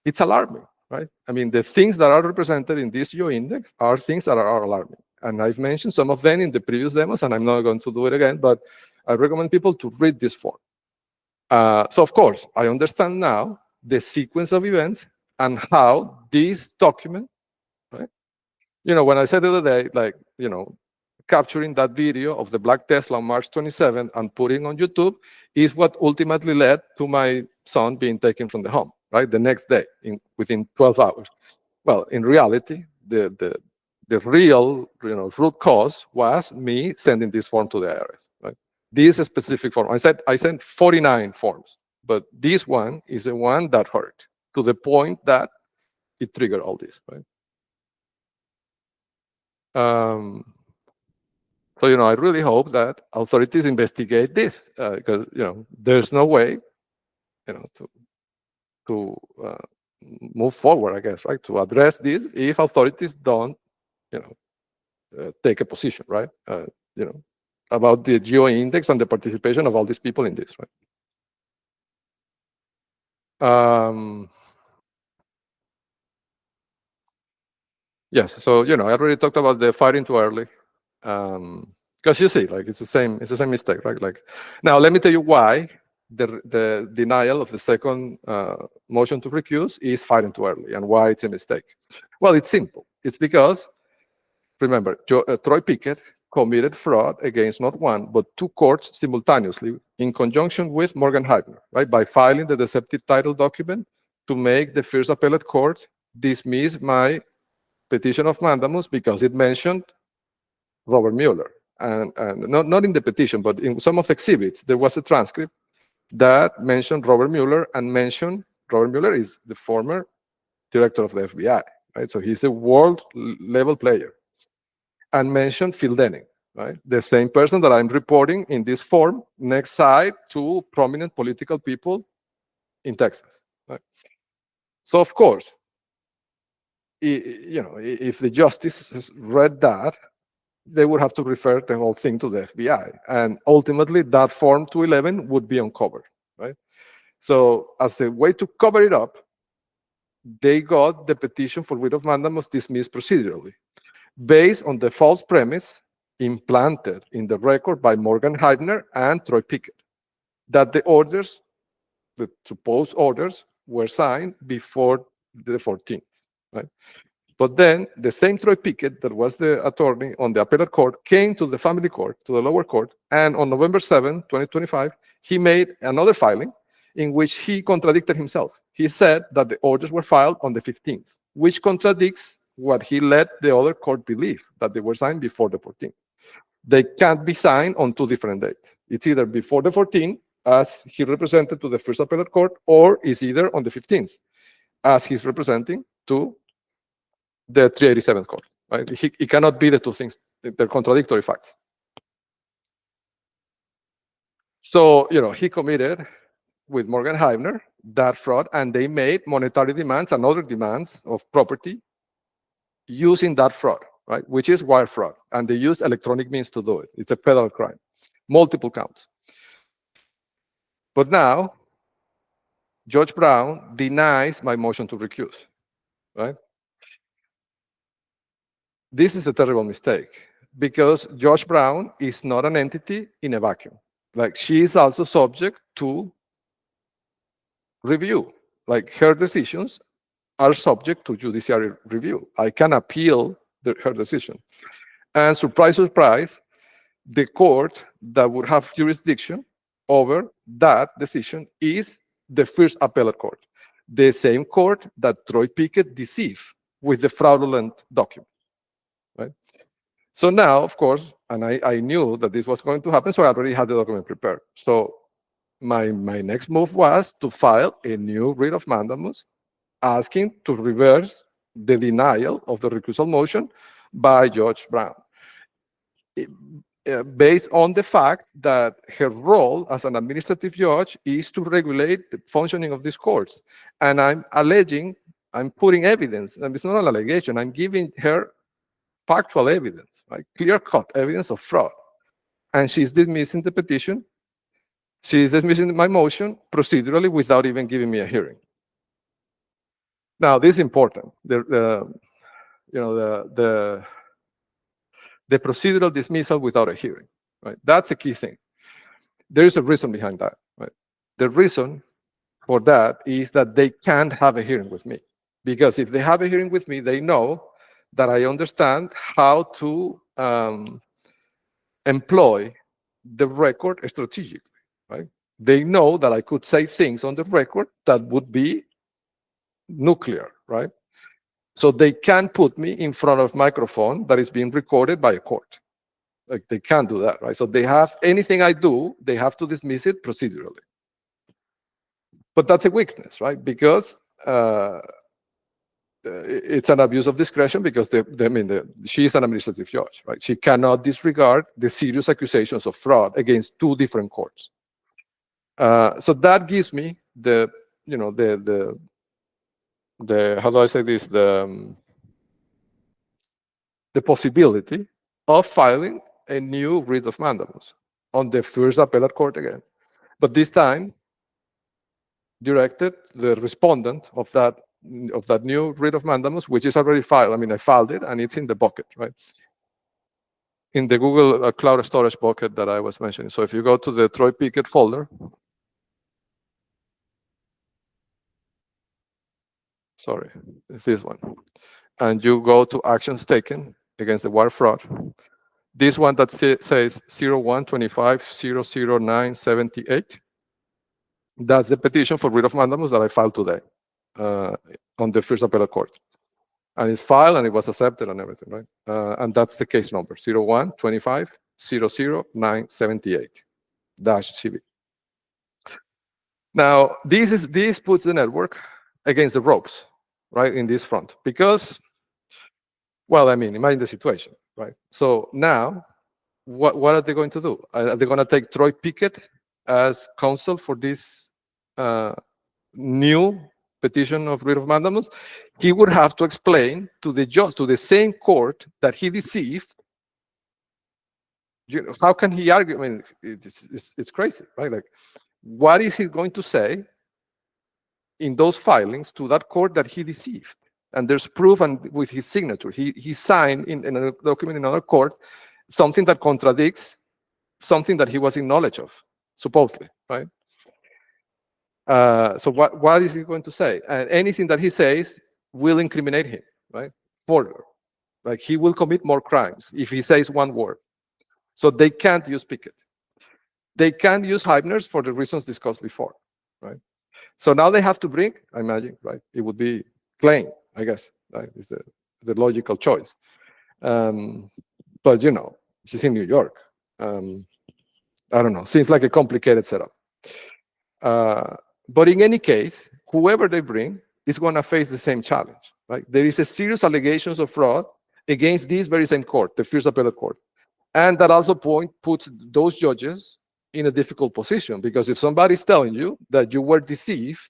it's alarming, right? I mean, the things that are represented in this DO index are things that are alarming. And I've mentioned some of them in the previous demos, and I'm not going to do it again, but I recommend people to read this form. So of course, I understand now the sequence of events and how this document, right? When I said the other day, like, capturing that video of the black Tesla on March 27 and putting on YouTube is what ultimately led to my son being taken from the home, right? The next day, within 12 hours. Well, in reality, the real, root cause was me sending this form to the IRS, right? This specific form. I sent 49 forms, but this one is the one that hurt to the point that it triggered all this, right? So, I really hope that authorities investigate this because, there's no way, to move forward, I guess, right? To address this if authorities don't, take a position, right? About the geo index and the participation of all these people in this, right? Yes. So, I already talked about the firing too early. Because you see, like, it's the same mistake, right? Like, now let me tell you why the denial of the second motion to recuse is firing too early and why it's a mistake. Well, it's simple. It's because, remember, Troy Pickett committed fraud against not one, but two courts simultaneously in conjunction with Morgan Heibner, right? By filing the deceptive title document to make the first appellate court dismiss my petition of mandamus because it mentioned Robert Mueller. And not in the petition, but in some of the exhibits, there was a transcript that mentioned Robert Mueller and mentioned Robert Mueller is the former director of the FBI, right? So he's a world-level player. And mentioned Phil Denning, right? The same person that I'm reporting in this form next side to prominent political people in Texas, right? So of course, if the justice read that, they would have to refer the whole thing to the FBI. And ultimately, that Form 211 would be uncovered, right? So as a way to cover it up, they got the petition for writ of mandamus dismissed procedurally, based on the false premise implanted in the record by Morgan Heibner and Troy Pickett, that the orders, the supposed orders, were signed before the 14th, right? But then the same Troy Pickett that was the attorney on the appellate court came to the family court, to the lower court, and on November 7, 2025, he made another filing in which he contradicted himself. He said that the orders were filed on the 15th, which contradicts what he let the other court believe, that they were signed before the 14th. They can't be signed on 2 different dates. It's either before the 14th, as he represented to the First Appellate Court, or it's either on the 15th, as he's representing to the 387th Court. Right? It cannot be the 2 things. They're contradictory facts. So, he committed with Morgan Heibner that fraud, and they made monetary demands and other demands of property using that fraud, right? Which is wire fraud. And they used electronic means to do it. It's a federal crime, multiple counts. But now, Judge Brown denies my motion to recuse, right? This is a terrible mistake, because Judge Brown is not an entity in a vacuum. Like, she is also subject to review. Like, her decisions are subject to judiciary review. I can appeal her decision. And surprise, surprise, the court that would have jurisdiction over that decision is the First Appellate Court, the same court that Troy Pickett deceived with the fraudulent document, right? So now, of course, and I knew that this was going to happen, so I already had the document prepared. So my next move was to file a new writ of mandamus asking to reverse the denial of the recusal motion by Judge Brown, based on the fact that her role as an administrative judge is to regulate the functioning of these courts. And I'm putting evidence, and it's not an allegation, I'm giving her factual evidence, right? Clear-cut evidence of fraud. And she's dismissing the petition. She's dismissing my motion procedurally without even giving me a hearing. Now, this is important. The procedural dismissal without a hearing, right? That's a key thing. There is a reason behind that, right? The reason for that is that they can't have a hearing with me, because if they have a hearing with me, they know that I understand how to employ the record strategically, right? They know that I could say things on the record that would be nuclear, right? So they can put me in front of a microphone that is being recorded by a court. Like, they can't do that, right? So they have, anything I do, they have to dismiss it procedurally. But that's a weakness, right? Because it's an abuse of discretion, because she is an administrative judge, right? She cannot disregard the serious accusations of fraud against 2 different courts. So that gives me the how do I say this? The possibility of filing a new writ of mandamus on the First Appellate Court again, but this time directed the respondent of that new writ of mandamus, which is already filed. I mean, I filed it, and it's in the bucket, right? In the Google Cloud Storage bucket that I was mentioning. So if you go to the Troy Pickett folder, sorry, it's this one, and you go to actions taken against the wire fraud, this one that says 01-25-009-78, that's the petition for writ of mandamus that I filed today on the First Appellate Court. And it's filed, and it was accepted and everything, right? And that's the case number, 01-25-009-78-CB. Now, this puts the network against the ropes, right, in this front, because, well, I mean, imagine the situation, right? So now, what are they going to do? Are they going to take Troy Pickett as counsel for this new petition of writ of mandamus? He would have to explain to the judge, to the same court that he deceived. How can he argue? I mean, it's crazy, right? Like, what is he going to say in those filings to that court that he deceived? And there's proof, and with his signature, he signed in a document in another court something that contradicts something that he was in knowledge of, supposedly, right? So what is he going to say? And anything that he says will incriminate him, right? Further, like, he will commit more crimes if he says one word. So they can't use Pickett. They can't use Heibner's for the reasons discussed before, right? So now they have to bring, I imagine, right? It would be Klein, I guess, right? the logical choice. But she's in New York. I don't know. Seems like a complicated setup. But in any case, whoever they bring is going to face the same challenge. Right? There is a serious allegations of fraud against this very same court, the First Appellate Court, and that also puts those judges in a difficult position, because if somebody's telling you that you were deceived,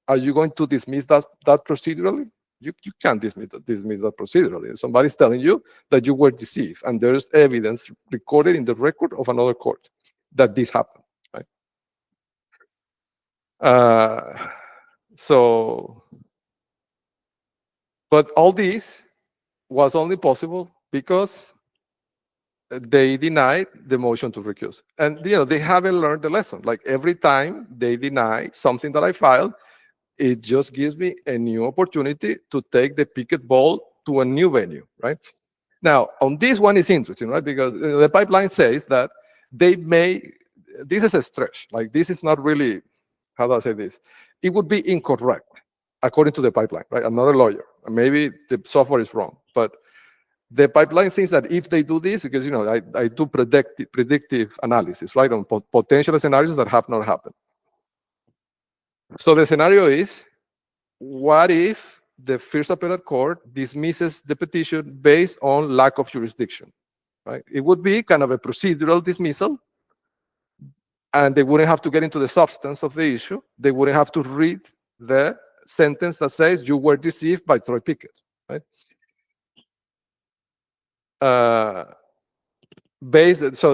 are you going to dismiss that procedurally? You can't dismiss that procedurally. If somebody's telling you that you were deceived, and there's evidence recorded in the record of another court that this happened, right? But all this was only possible because they denied the motion to recuse. And they haven't learned the lesson. Like, every time they deny something that I filed, it just gives me a new opportunity to take the picket ball to a new venue, right? Now, on this one is interesting, right? Because the pipeline says that this is a stretch. Like, this is not really, how do I say this? It would be incorrect, according to the pipeline, right? I'm not a lawyer. Maybe the software is wrong, but the pipeline thinks that if they do this, because I do predictive analysis, right, on potential scenarios that have not happened. So the scenario is, what if the First Appellate Court dismisses the petition based on lack of jurisdiction, right? It would be kind of a procedural dismissal, and they wouldn't have to get into the substance of the issue. They wouldn't have to read the sentence that says you were deceived by Troy Pickett, right? So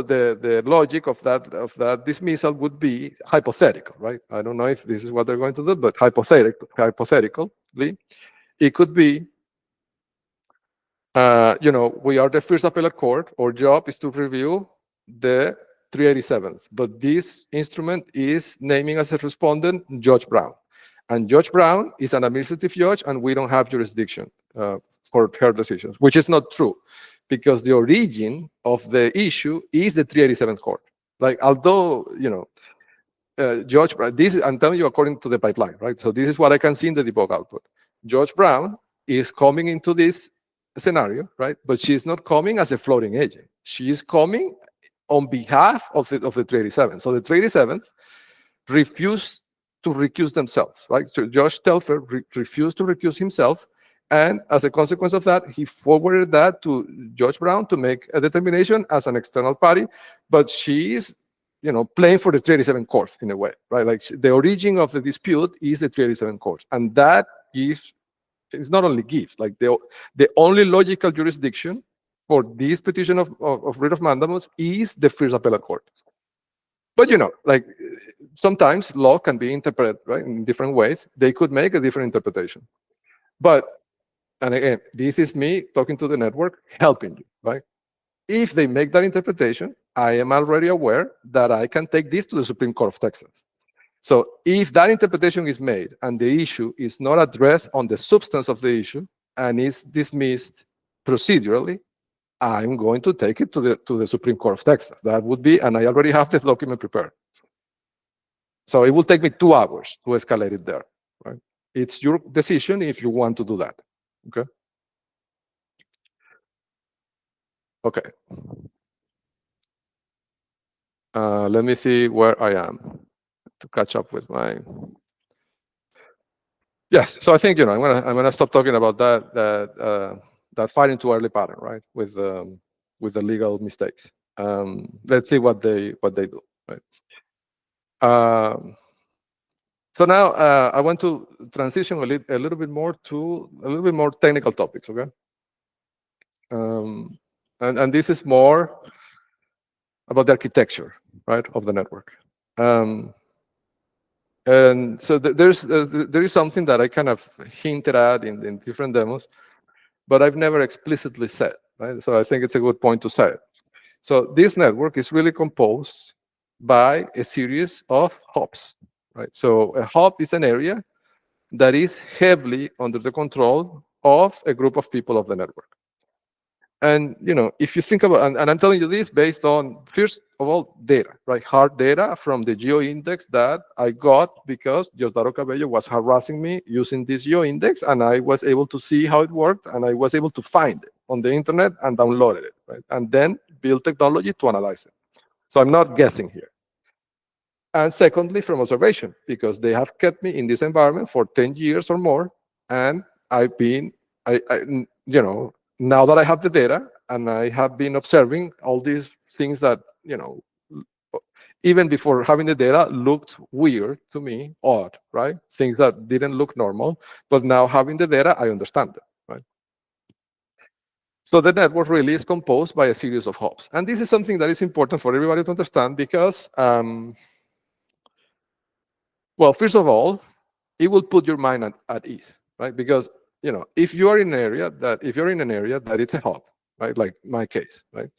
the logic of that dismissal would be hypothetical, right? I don't know if this is what they're going to do, but hypothetically, it could be, we are the First Appellate Court. Our job is to review the 387th, but this instrument is naming as a respondent Judge Brown. And Judge Brown is an administrative judge, and we don't have jurisdiction for her decisions, which is not true, because the origin of the issue is the 387th court. Like, although, Judge Brown, I'm telling you according to the pipeline, right? So this is what I can see in the debug output. Judge Brown is coming into this scenario, right? But she's not coming as a floating agent. She is coming on behalf of the 387. So the 387th refused to recuse themselves, right? So Judge Telfer refused to recuse himself, and as a consequence of that, he forwarded that to Judge Brown to make a determination as an external party. But she is, playing for the 387 court in a way, right? Like, the origin of the dispute is the 387 court, and that gives, it's not only gives, like the only logical jurisdiction for this petition of writ of mandamus is the First Appellate Court. But like, sometimes law can be interpreted, right, in different ways. They could make a different interpretation. But, and again, this is me talking to the network, helping you, right? If they make that interpretation, I am already aware that I can take this to the Supreme Court of Texas. So if that interpretation is made and the issue is not addressed on the substance of the issue and is dismissed procedurally, I'm going to take it to the Supreme Court of Texas. That would be, and I already have this document prepared. So it will take me 2 hours to escalate it there, right? It's your decision if you want to do that, okay? Okay. Let me see where I am to catch up with my. Yes, so I think I'm gonna stop talking about that fighting too early pattern, right? With the legal mistakes. Let's see what they do, right? So now I want to transition a little bit more to a little bit more technical topics, okay? And this is more about the architecture, right, of the network. And so there is something that I kind of hinted at in different demos, but I've never explicitly said, right? So I think it's a good point to say it. So this network is really composed by a series of hubs, right? So a hub is an area that is heavily under the control of a group of people of the network. And if you think about, and I'm telling you this based on, first of all, data, right? Hard data from the geo-index that I got because Diosdado Cabello was harassing me using this geo-index, and I was able to see how it worked, and I was able to find it on the internet and downloaded it, right? And then build technology to analyze it. So I'm not guessing here. And secondly, from observation, because they have kept me in this environment for 10 years or more, and I've been, now that I have the data and I have been observing all these things that, even before having the data looked weird to me, odd, right? Things that didn't look normal, but now having the data, I understand them, right? So the network really is composed by a series of hubs. And this is something that is important for everybody to understand because, well, first of all, it will put your mind at ease, right? Because if you're in an area that it's a hub, right, like my case, right,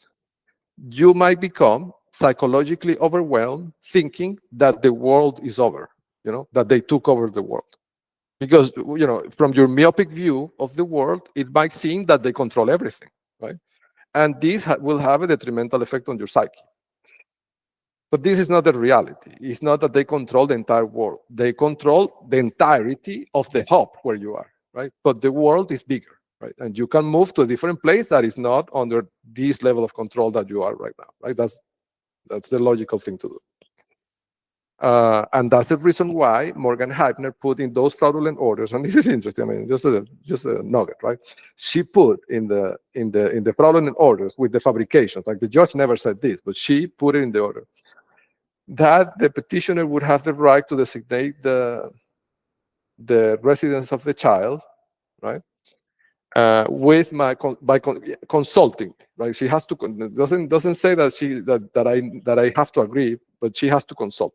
you might become psychologically overwhelmed thinking that the world is over, that they took over the world. Because from your myopic view of the world, it might seem that they control everything, right? And this will have a detrimental effect on your psyche. But this is not the reality. It's not that they control the entire world. They control the entirety of the hub where you are, right? But the world is bigger, right? And you can move to a different place that is not under this level of control that you are right now, right? That's the logical thing to do. And that's the reason why Morgan Heibner put in those fraudulent orders. And this is interesting. I mean, just a nugget, right? She put in the fraudulent orders with the fabrications. Like the judge never said this, but she put it in the order that the petitioner would have the right to designate the residence of the child, right? With by consulting, right? She has to doesn't say that I have to agree, but she has to consult.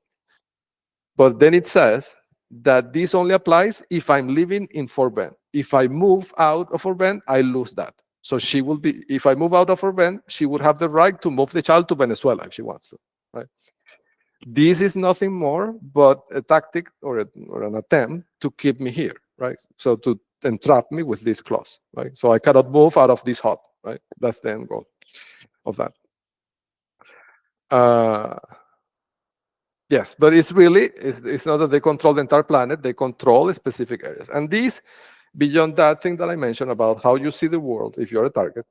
But then it says that this only applies if I'm living in Fort Bend. If I move out of Fort Bend, I lose that. So she will be, if I move out of Fort Bend, she would have the right to move the child to Venezuela if she wants to, right? This is nothing more but a tactic or an attempt to keep me here, right? So to entrap me with this clause, right? So I cannot move out of this hub, right? That's the end goal of that. Yes, but it's not that they control the entire planet, they control specific areas. And this, beyond that thing that I mentioned about how you see the world if you're a target,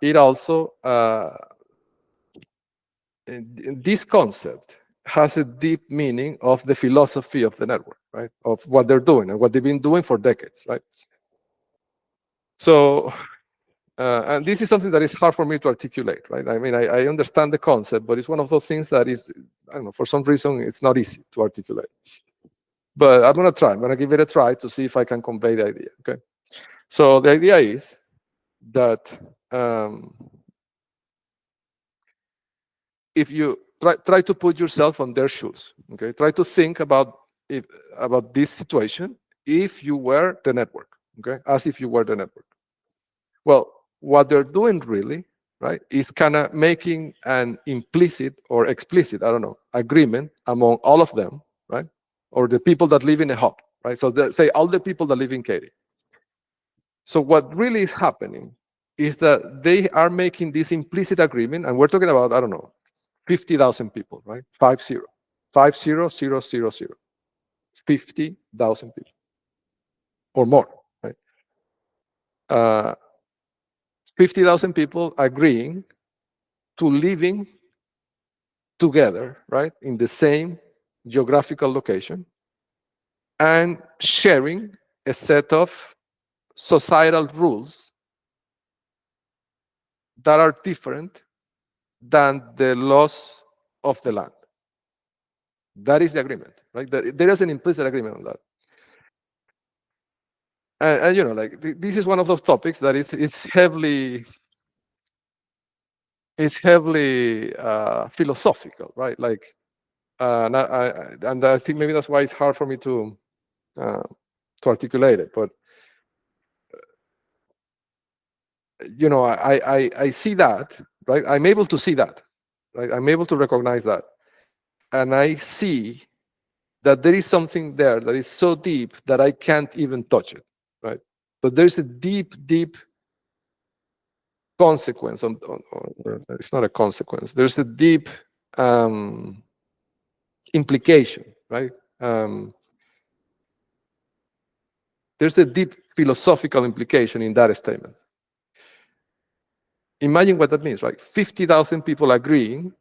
it also, this concept has a deep meaning of the philosophy of the network, right? Of what they're doing and what they've been doing for decades, right? So, and this is something that is hard for me to articulate, right? I mean, I understand the concept, but it's one of those things that is, I don't know, for some reason, it's not easy to articulate. But I'm going to try. I'm going to give it a try to see if I can convey the idea, okay? So the idea is that if you try to put yourself on their shoes, okay? Try to think about this situation if you were the network, okay? As if you were the network. Well, what they're doing really, right, is kind of making an implicit or explicit, I don't know, agreement among all of them, right? Or the people that live in a hub, right? So say all the people that live in Katy. So what really is happening is that they are making this implicit agreement, and we're talking about, I don't know, 50,000 people, right? 50, 50,000, 50,000 people or more, right? 50,000 people agreeing to living together, right, in the same geographical location and sharing a set of societal rules that are different than the laws of the land. That is the agreement, right? There is an implicit agreement on that. And like this is one of those topics that it's heavily philosophical, right? Like, and I think maybe that's why it's hard for me to articulate it. But I see that, right? I'm able to see that, right? I'm able to recognize that, and I see that there is something there that is so deep that I can't even touch it, right? But there's a deep consequence, it's not a consequence. There's a deep implication, right? There's a deep philosophical implication in that statement. Imagine what that means, right? 50,000 people agreeing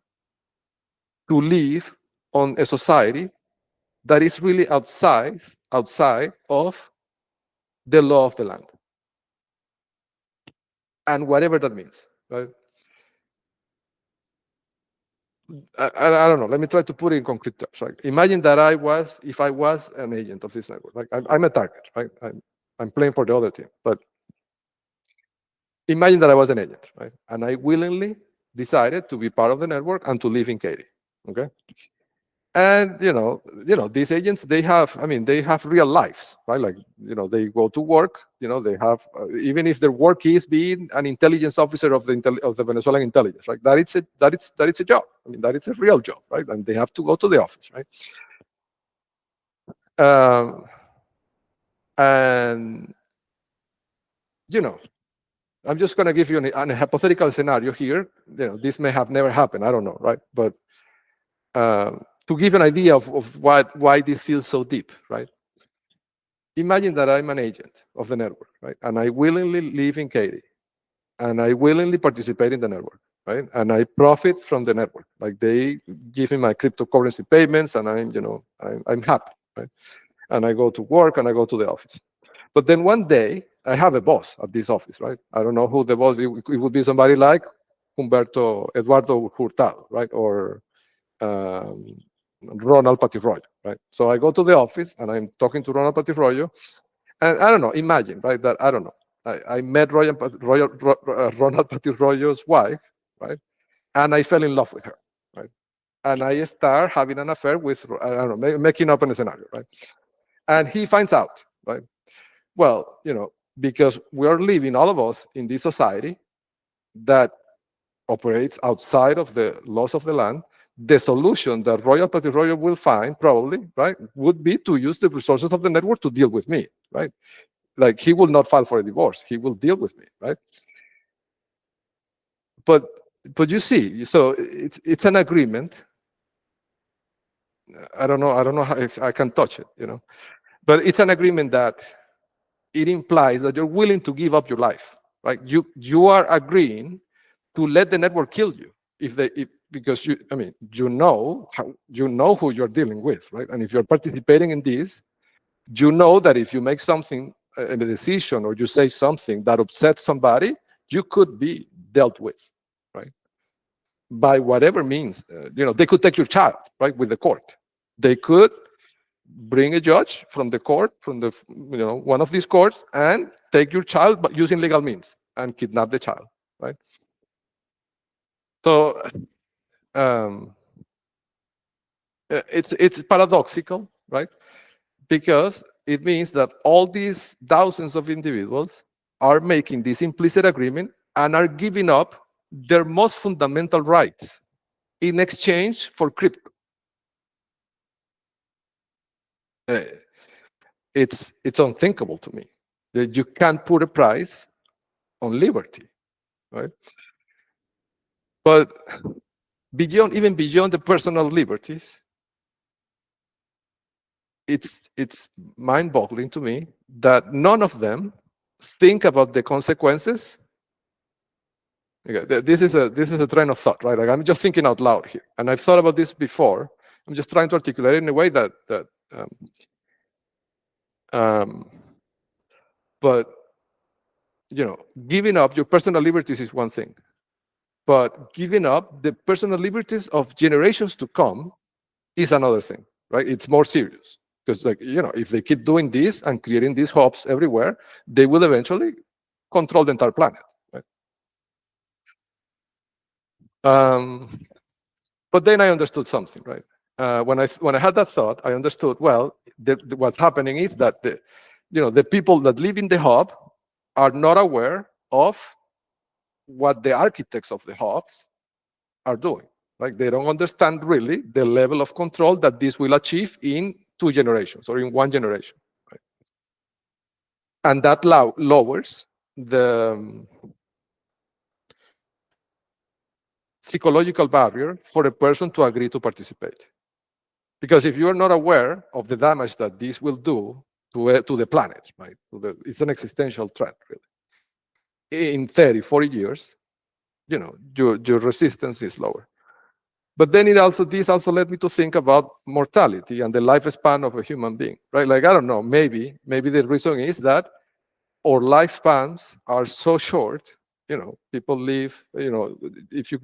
to live on a society that is really outside of the law of the land. And whatever that means, right? I don't know. Let me try to put it in concrete terms. Right? Imagine that if I was an agent of this network, like I'm a target, right? I'm playing for the other team, but imagine that I was an agent, right? And I willingly decided to be part of the network and to live in Katy, okay? And these agents, they have real lives, right? Like, they go to work, they have even if their work is being an intelligence officer of the Venezuelan intelligence, right? That it's a job. I mean, that it's a real job, right? And they have to go to the office, right? And I'm just going to give you an hypothetical scenario here. This may have never happened. I don't know, right? But to give an idea of why this feels so deep, right? Imagine that I'm an agent of the network, right? And I willingly live in Katy, and I willingly participate in the network, right? And I profit from the network. Like, they give me my cryptocurrency payments, and I'm happy, right? And I go to work and I go to the office. But then one day I have a boss at this office, right? I don't know who the boss. It would be somebody like Eduardo Hurtado, right? Or Ronald Patirroyo, right? So I go to the office and I'm talking to Ronald Patirroyo, and I don't know, imagine, right, that I don't know. I met Ronald Patirroyo's wife, right? And I fell in love with her, right? And I start having an affair with, I don't know, making up in a scenario, right? And he finds out, right? Well, because we are living, all of us, in this society that operates outside of the laws of the land, the solution that Royal Patirroyo will find, probably, right, would be to use the resources of the network to deal with me, right? Like, he will not file for a divorce. He will deal with me, right? But you see, so it's an agreement. I don't know how I can touch it, but it's an agreement that it implies that you're willing to give up your life, right? You are agreeing to let the network kill you because you know who you're dealing with, right? And if you're participating in this, you know that if you make something, a decision, or you say something that upsets somebody, you could be dealt with, right? By whatever means. They could take your child, right, with the court. They could bring a judge from the court, from the one of these courts, and take your child, but using legal means, and kidnap the child, right? So it's paradoxical, right? Because it means that all these thousands of individuals are making this implicit agreement and are giving up their most fundamental rights in exchange for crypto. It's unthinkable to me that you can't put a price on liberty, right? But even beyond the personal liberties, it's mind-boggling to me that none of them think about the consequences. Okay, this is a train of thought, right? Like, I'm just thinking out loud here, and I've thought about this before. I'm just trying to articulate it in a way that but giving up your personal liberties is one thing, but giving up the personal liberties of generations to come is another thing, right? It's more serious, because, like, if they keep doing this and creating these hubs everywhere, they will eventually control the entire planet, right? But then I understood something, right? When I had that thought, I understood, well, what's happening is that the people that live in the hub are not aware of what the architects of the hubs are doing. Like, they don't understand really the level of control that this will achieve in 2 generations or in 1 generation, right? And that lowers the psychological barrier for a person to agree to participate. Because if you are not aware of the damage that this will do to the planet, right? It's an existential threat, really. In 30, 40 years, your resistance is lower. But then this also led me to think about mortality and the lifespan of a human being, right? Like, I don't know, maybe the reason is that our lifespans are so short. People live, if you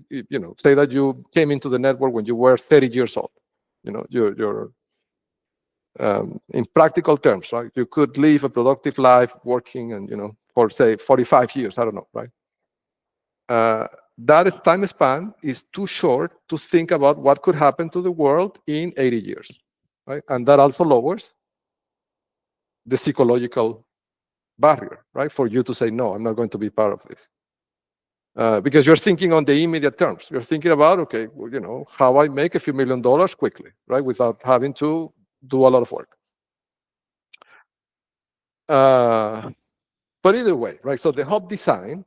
say that you came into the network when you were 30 years old, you're in practical terms, right? You could live a productive life working and, for say 45 years, I don't know, right? That time span is too short to think about what could happen to the world in 80 years, right? And that also lowers the psychological barrier, right? For you to say, no, I'm not going to be part of this. Because you're thinking on the immediate terms. You're thinking about, okay, how I make a few $1 million quickly, right? Without having to do a lot of work. But either way, right? So the hub design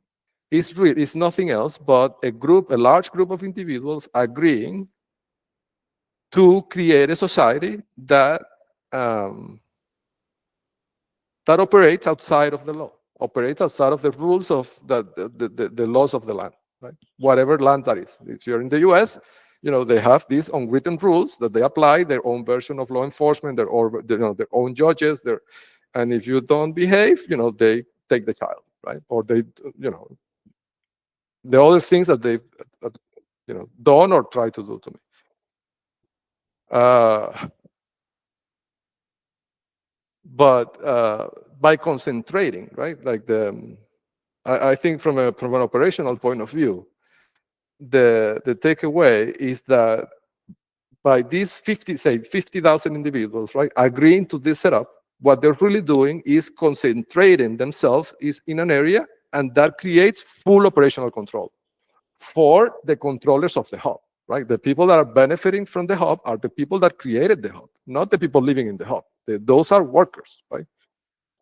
is nothing else but a large group of individuals agreeing to create a society that that operates outside of the law, operates outside of the rules of the laws of the land, right? Whatever land that is. If you're in the U.S., they have these unwritten rules that they apply, their own version of law enforcement, their own judges, and if you don't behave, they take the child, right? Or they, the other things that they've, done or try to do to me. But by concentrating, right? Like I think from an operational point of view, the takeaway is that by these 50,000 individuals, right, agreeing to this setup, what they're really doing is concentrating themselves in an area, and that creates full operational control for the controllers of the hub, right? The people that are benefiting from the hub are the people that created the hub, not the people living in the hub. Those are workers, right?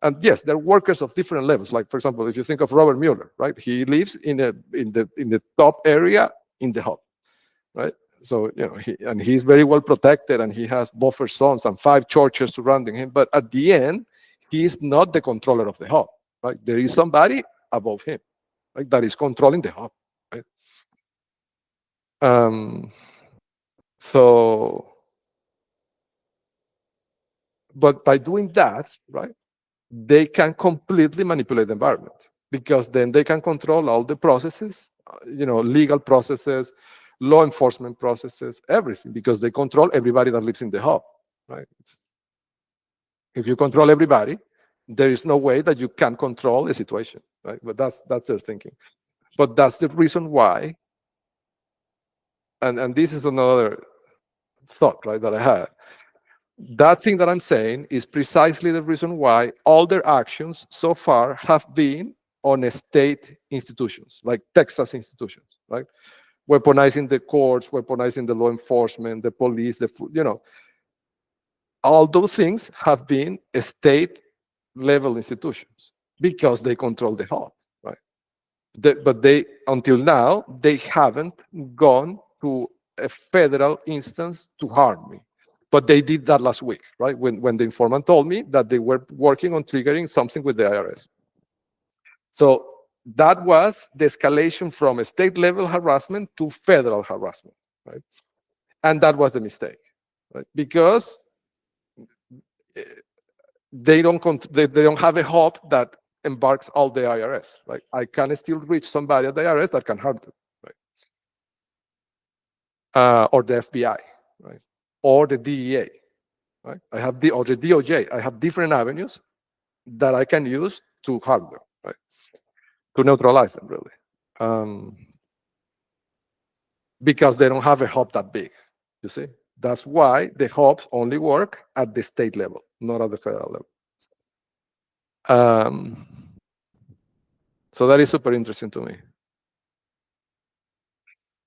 And yes, they're workers of different levels. Like, for example, if you think of Robert Mueller, right? He lives in the top area in the hub, right? So, he's very well protected, and he has buffer zones and 5 churches surrounding him. But at the end, he is not the controller of the hub, right? There is somebody above him, right, that is controlling the hub, right? But by doing that, right, they can completely manipulate the environment, because then they can control all the processes, legal processes, law enforcement processes, everything, because they control everybody that lives in the hub, right? If you control everybody, there is no way that you can control a situation, right? But that's their thinking. But that's the reason why, and this is another thought, right, that I had. That thing that I'm saying is precisely the reason why all their actions so far have been on state institutions, like Texas institutions, right? Weaponizing the courts, weaponizing the law enforcement, the police, all those things have been state-level institutions because they control the hub, right? But until now, they haven't gone to a federal instance to harm me. But they did that last week, right? When the informant told me that they were working on triggering something with the IRS. So that was the escalation from a state-level harassment to federal harassment, right? And that was the mistake, right? Because they don't have a hub that embarks all the IRS, right? I can still reach somebody at the IRS that can harm them, right? Or the FBI, right? Or the DEA, right? Or the DOJ. I have different avenues that I can use to harm them, right? To neutralize them, really. Because they don't have a hub that big, you see? That's why the hubs only work at the state level, not at the federal level. So that is super interesting to me.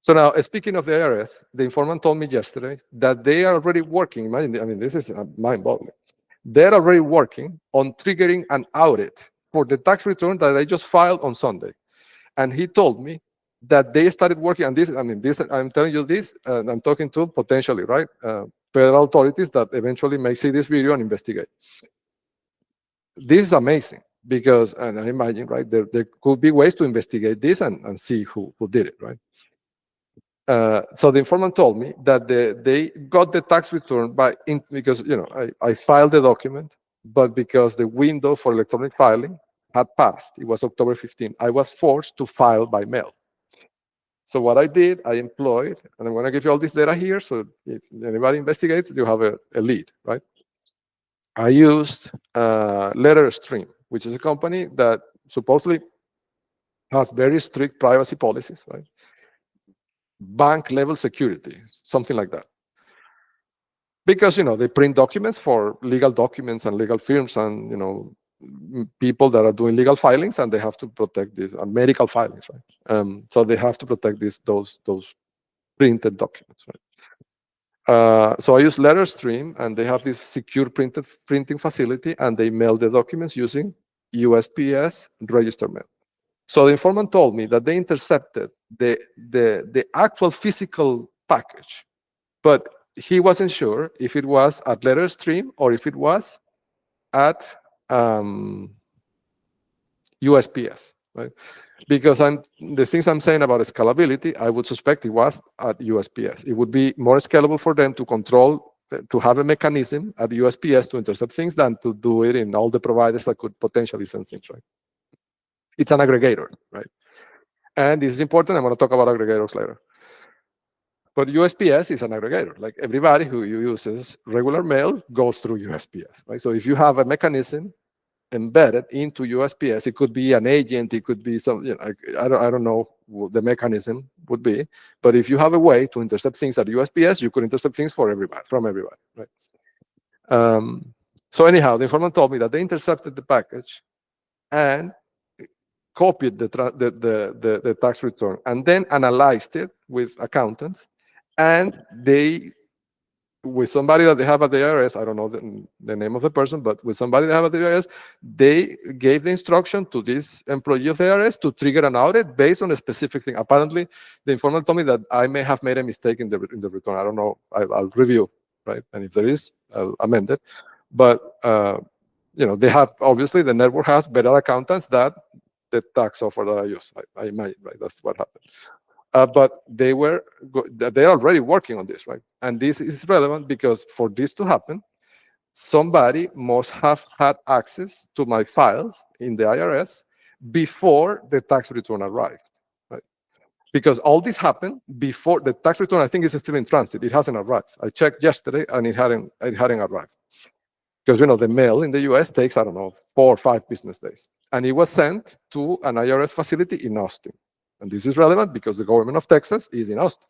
So now, speaking of the IRS, the informant told me yesterday that they are already working. I mean, this is mind-boggling. They're already working on triggering an audit for the tax return that I just filed on Sunday. And he told me that they started working on this. I mean, this, I'm telling you this, I'm talking to potentially, right, federal authorities that eventually may see this video and investigate. This is amazing because, and I imagine, right, there could be ways to investigate this and see who did it, right? So the informant told me that they got the tax return because, you know, I filed the document, but because the window for electronic filing had passed, it was October 15, I was forced to file by mail. So what I did, I employed, and I'm going to give you all this data here, so if anybody investigates, you have a lead, right? I used LetterStream, which is a company that supposedly has very strict privacy policies, right? Bank level security, something like that. Because, you know, they print documents for legal documents and legal firms and, you know, people that are doing legal filings, and they have to protect these medical filings, right? So they have to protect those printed documents, right? So I use LetterStream, and they have this secure printing facility, and they mail the documents using USPS registered mail. So the informant told me that they intercepted the actual physical package, but he wasn't sure if it was at LetterStream or if it was at USPS, right? Because the things I'm saying about scalability, I would suspect it was at USPS. It would be more scalable for them to control, to have a mechanism at USPS to intercept things than to do it in all the providers that could potentially send things, right? It's an aggregator, right? And this is important. I'm going to talk about aggregators later. But USPS is an aggregator. Like everybody who uses regular mail goes through USPS, right? So if you have a mechanism embedded into USPS, it could be an agent, it could be some, you know, I don't know what the mechanism would be, but if you have a way to intercept things at USPS, you could intercept things from everybody, right? So anyhow, the informant told me that they intercepted the package and copied the tax return and then analyzed it with accountants, and they, with somebody that they have at the IRS, I don't know the name of the person, but with somebody they have at the IRS, they gave the instruction to this employee of the IRS to trigger an audit based on a specific thing. Apparently, the informant told me that I may have made a mistake in the return. I don't know. I'll review, right? And if there is, I'll amend it. But you know, they have, obviously the network has better accountants than the tax software that I use. I imagine, right? That's what happened. But they're already working on this, right? And this is relevant because for this to happen, somebody must have had access to my files in the IRS before the tax return arrived, right? Because all this happened before the tax return. I think is still in transit. It hasn't arrived. I checked yesterday, and it hadn't arrived. Because, you know, the mail in the US takes, I don't know, 4 or 5 business days, and it was sent to an IRS facility in Austin. And this is relevant because the government of Texas is in Austin.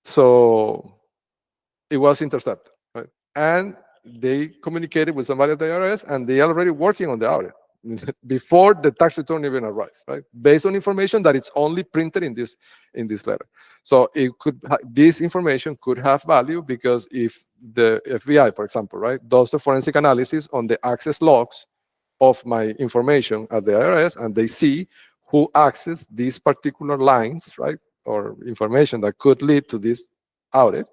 So it was intercepted, right? And they communicated with somebody at the IRS, and they are already working on the audit before the tax return even arrives, right? Based on information that it's only printed in this letter. So it this information could have value because if the FBI, for example, right, does a forensic analysis on the access logs of my information at the IRS, and they see who accessed these particular lines, right, or information that could lead to this audit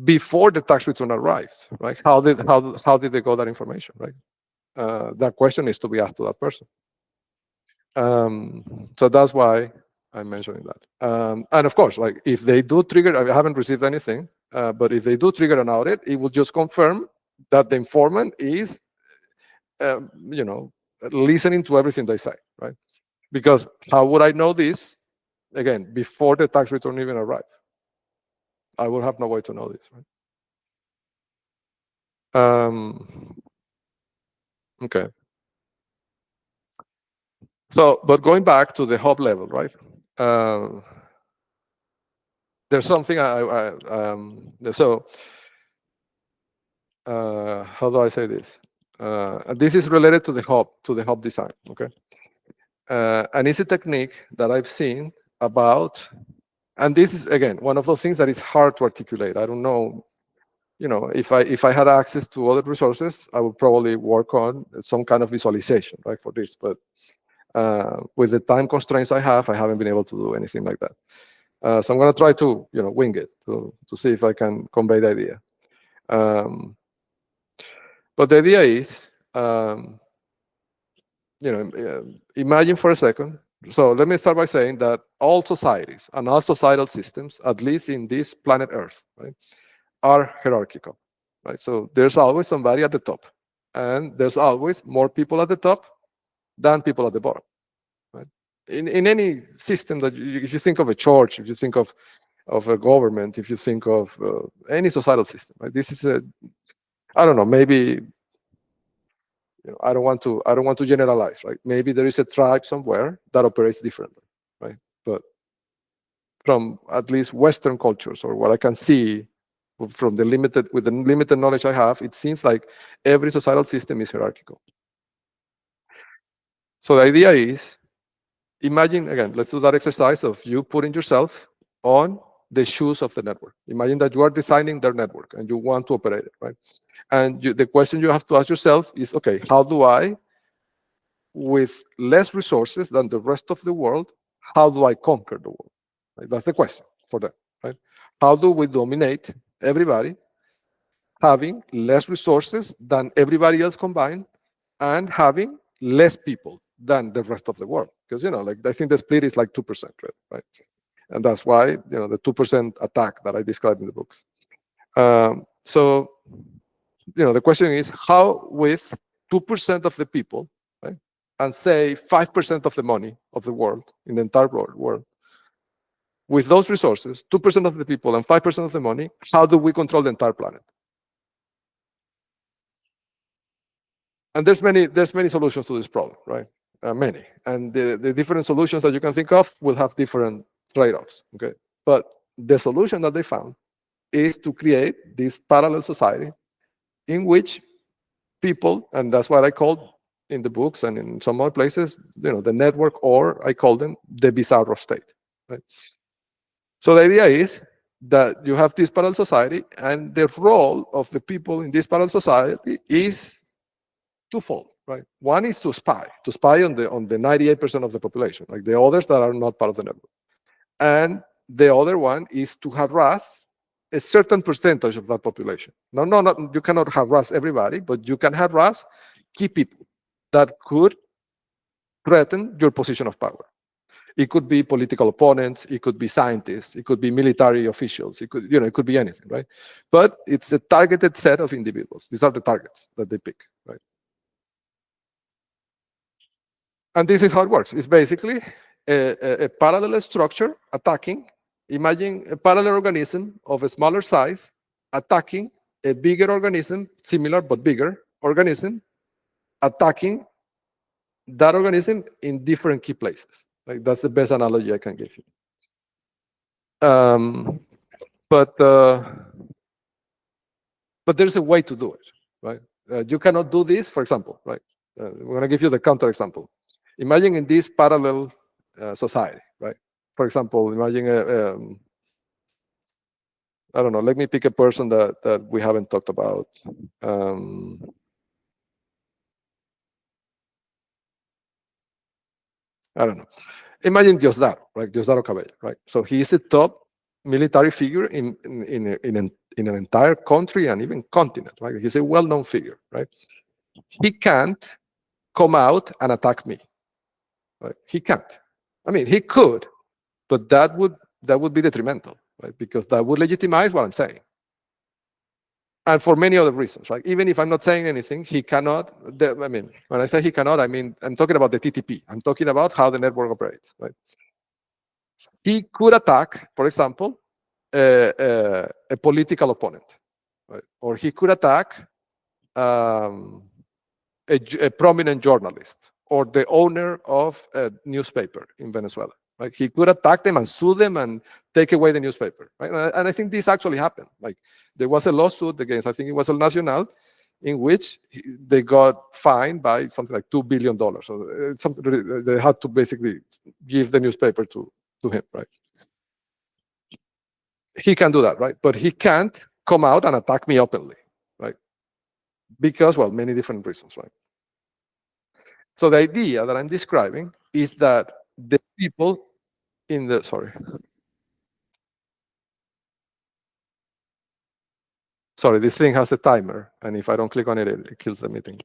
before the tax return arrives, right? How did they got that information, right? That question is to be asked to that person. So that's why I'm mentioning that. And of course, like if they do trigger, I haven't received anything, but if they do trigger an audit, it will just confirm that the informant is you know, listening to everything they say, right? Because how would I know this? Again, before the tax return even arrives, I will have no way to know this, right? Okay. So, but going back to the hub level, right? There's something so how do I say this? This is related to the hub design, okay? And it's a technique that I've seen about, and this is again one of those things that is hard to articulate. I don't know, if I had access to other resources, I would probably work on some kind of visualization, right, for this. But with the time constraints I haven't been able to do anything like that. So I'm going to try to, wing it to see if I can convey the idea. But the idea is, imagine for a second. So let me start by saying that all societies and all societal systems, at least in this planet Earth, right, are hierarchical, right? So there's always somebody at the top, and there's always more people at the top than people at the bottom, right? In any system that if you think of a church, if you think of a government, if you think of any societal system, right? This is I don't know, maybe I don't want to generalize, right? Maybe there is a tribe somewhere that operates differently, right? But from at least Western cultures, or what I can see from the limited knowledge I have, it seems like every societal system is hierarchical. So the idea is, imagine again, let's do that exercise of you putting yourself on the shoes of the network. Imagine that you are designing their network and you want to operate it, right? And the question you have to ask yourself is, okay, how do I, with less resources than the rest of the world, how do I conquer the world? Right? That's the question for them, right? How do we dominate everybody, having less resources than everybody else combined, and having less people than the rest of the world? Because I think the split is like 2%, right? And that's why the 2% attack that I described in the books. So the question is, how with 2% of the people, right, and say 5% of the money of the world, in the entire world, with those resources, 2% of the people and 5% of the money, how do we control the entire planet? And there's many solutions to this problem, right? Many. And the different solutions that you can think of will have different trade-offs, okay? But the solution that they found is to create this parallel society in which people, and that's what I call in the books and in some other places, the network, or I call them the bizarro state, right? So the idea is that you have this parallel society, and the role of the people in this parallel society is twofold, right? One is to spy on the 98% of the population, like the others that are not part of the network. And the other one is to harass a certain percentage of that population. No, you cannot harass everybody, but you can harass key people that could threaten your position of power. It could be political opponents, it could be scientists, it could be military officials, it could be anything, right? But it's a targeted set of individuals. These are the targets that they pick, right? And this is how it works. It's basically a parallel structure attacking. Imagine a parallel organism of a smaller size attacking a bigger organism, similar but bigger organism, attacking that organism in different key places. Like, that's the best analogy I can give you. But there's a way to do it, right? You cannot do this, for example, right? We're going to give you the counter example. Imagine in this parallel society, right? For example, imagine I don't know, let me pick a person that we haven't talked about. I don't know. Imagine Diosdado, right? Diosdado Cabello, right? So he is a top military figure in an entire country and even continent, right? He's a well-known figure, right? He can't come out and attack me, right? He can't. I mean, he could, but that would be detrimental, right? Because that would legitimize what I'm saying. And for many other reasons, right? Even if I'm not saying anything, he cannot. I mean, when I say he cannot, I mean, I'm talking about the TTP. I'm talking about how the network operates, right? He could attack, for example, a political opponent, right? Or he could attack a prominent journalist or the owner of a newspaper in Venezuela. Right? He could attack them and sue them and take away the newspaper. Right? And I think this actually happened. Like, there was a lawsuit against, I think it was El Nacional, in which they got fined by something like $2 billion. So they had to basically give the newspaper to him. Right? He can do that, right? But he can't come out and attack me openly, right? Because, well, many different reasons, right? So the idea that I'm describing is that the people in the, sorry, this thing has a timer, and if I don't click on it, it kills the meeting.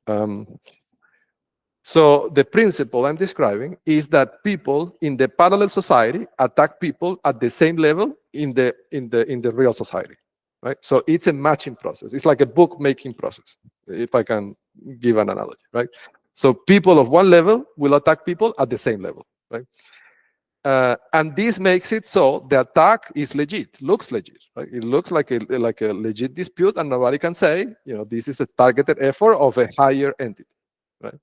So the principle I'm describing is that people in the parallel society attack people at the same level in the real society, right? So it's a matching process. It's like a bookmaking process, if I can give an analogy, right? So people of one level will attack people at the same level, right? And this makes it so the attack is legit, looks legit, right? It looks like a legit dispute, and nobody can say, this is a targeted effort of a higher entity, right?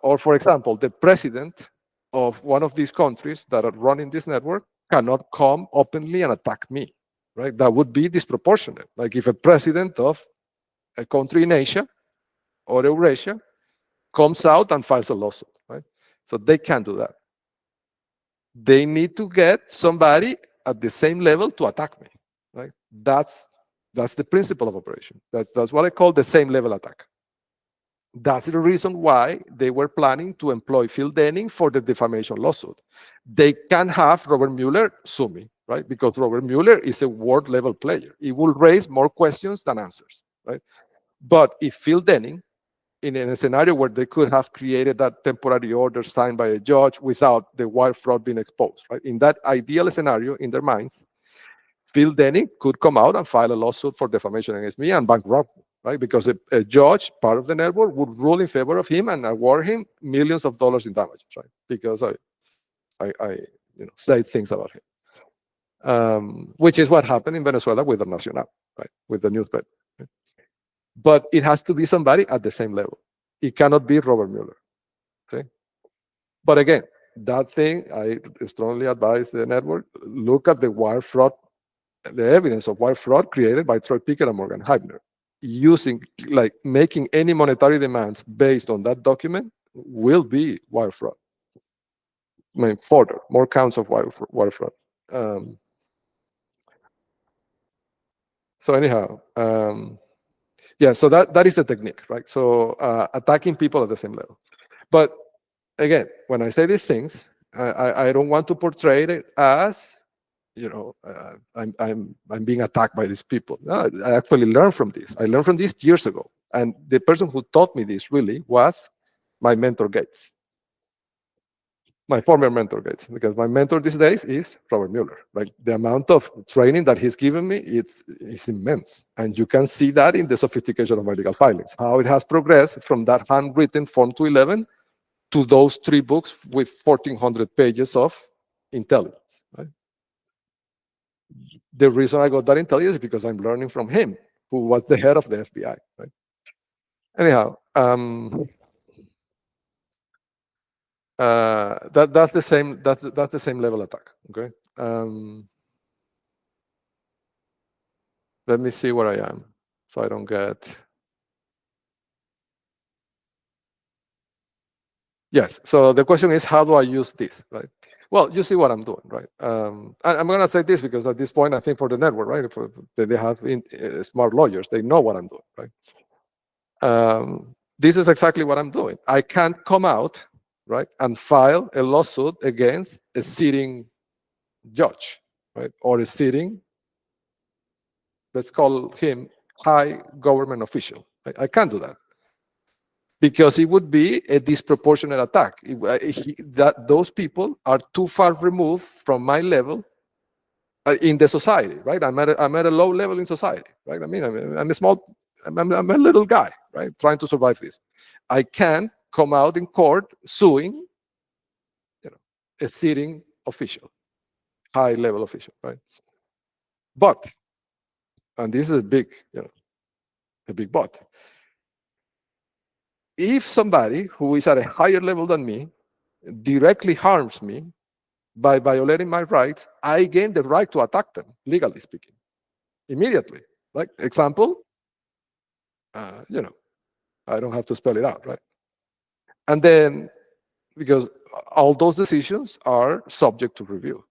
Or, for example, the president of one of these countries that are running this network cannot come openly and attack me, right? That would be disproportionate. Like if a president of a country in Asia or Eurasia comes out and files a lawsuit, right? So they can't do that. They need to get somebody at the same level to attack me, right? That's the principle of operation. That's what I call the same level attack. That's the reason why they were planning to employ Phil Denning for the defamation lawsuit. They can have Robert Mueller sue me, right? Because Robert Mueller is a world level player. He will raise more questions than answers, right? But if Phil Denning, in a scenario where they could have created that temporary order signed by a judge without the wire fraud being exposed, right? In that ideal scenario, in their minds, Phil Denning could come out and file a lawsuit for defamation against me and bankrupt me, right? Because a judge, part of the network, would rule in favor of him and award him millions of dollars in damages, right? Because I say things about him, which is what happened in Venezuela with the Nacional, right? With the newspaper. Right? But it has to be somebody at the same level. It cannot be Robert Mueller. Okay? But again, that thing, I strongly advise the network, look at the wire fraud, the evidence of wire fraud created by Troy Pickett and Morgan Heibner. Making any monetary demands based on that document will be wire fraud. I mean, further, more counts of wire fraud. So anyhow, yeah, so that is the technique, right? So attacking people at the same level. But again, when I say these things, I don't want to portray it as, I'm being attacked by these people. No, I actually learned from this. I learned from this years ago. And the person who taught me this really was my mentor Gates. My former mentor Gates, because my mentor these days is Robert Mueller. Like the amount of training that he's given me, it's immense. And you can see that in the sophistication of my legal filings, how it has progressed from that handwritten Form 211 to those 3 books with 1,400 pages of intelligence. Right? The reason I got that intelligence is because I'm learning from him, who was the head of the FBI. Right? Anyhow, that's the same. That's the same level attack. Okay. Let me see where I am, so I don't get. Yes. So the question is, how do I use this? Right. Well, you see what I'm doing, right? I'm going to say this because at this point, I think for the network, right, they have smart lawyers. They know what I'm doing, right? This is exactly what I'm doing. I can't come out, right, and file a lawsuit against a sitting judge, right, or a sitting, let's call him high government official. I can't do that because it would be a disproportionate attack. Those people are too far removed from my level in the society, right? I'm at a low level in society, right? I mean, I'm a little guy, right, trying to survive this. I can't come out in court suing, a sitting official, high level official, right? But, and this is a big but. If somebody who is at a higher level than me directly harms me by violating my rights, I gain the right to attack them, legally speaking, immediately. Like example, I don't have to spell it out, right? And then, because all those decisions are subject to review.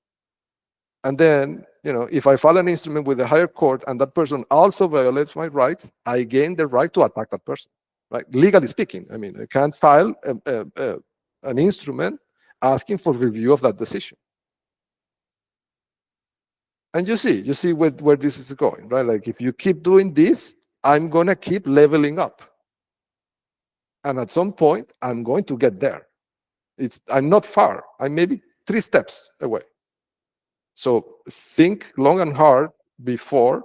And then, if I file an instrument with a higher court and that person also violates my rights, I gain the right to attack that person, right? Legally speaking, I mean, I can't file an instrument asking for review of that decision. And you see where this is going, right? Like, if you keep doing this, I'm going to keep leveling up. And at some point, I'm going to get there. I'm not far. I'm maybe 3 steps away. So think long and hard before,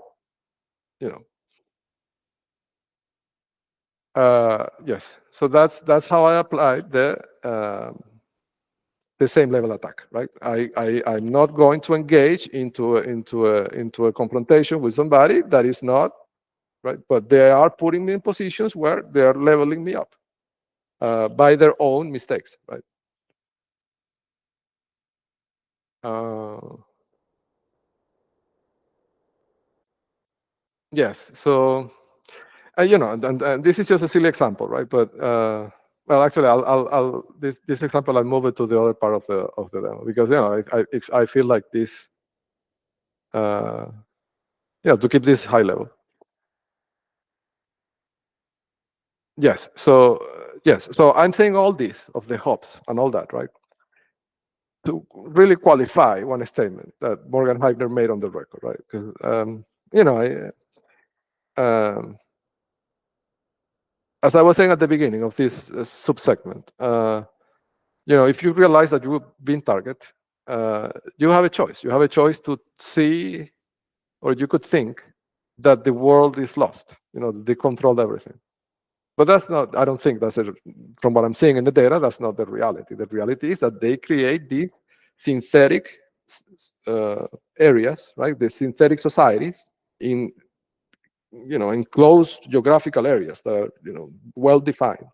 yes. So that's how I applied the same level attack, right? I'm not going to engage into a confrontation with somebody that is not right, but they are putting me in positions where they are leveling me up by their own mistakes, right? Yes. So, and this is just a silly example, right? But well, actually, I'll this example I'll move it to the other part of the demo, because I feel like this, to keep this high level. Yes. So yes. So I'm saying all this of the hops and all that, right, to really qualify one statement that Morgan Heibner made on the record, right? Because as I was saying at the beginning of this subsegment, if you realize that you've been targeted, you have a choice. You have a choice to see, or you could think that the world is lost. They control everything. But that's not, I don't think from what I'm seeing in the data, that's not the reality. The reality is that they create these synthetic areas, right? The synthetic societies in closed geographical areas that are, well defined.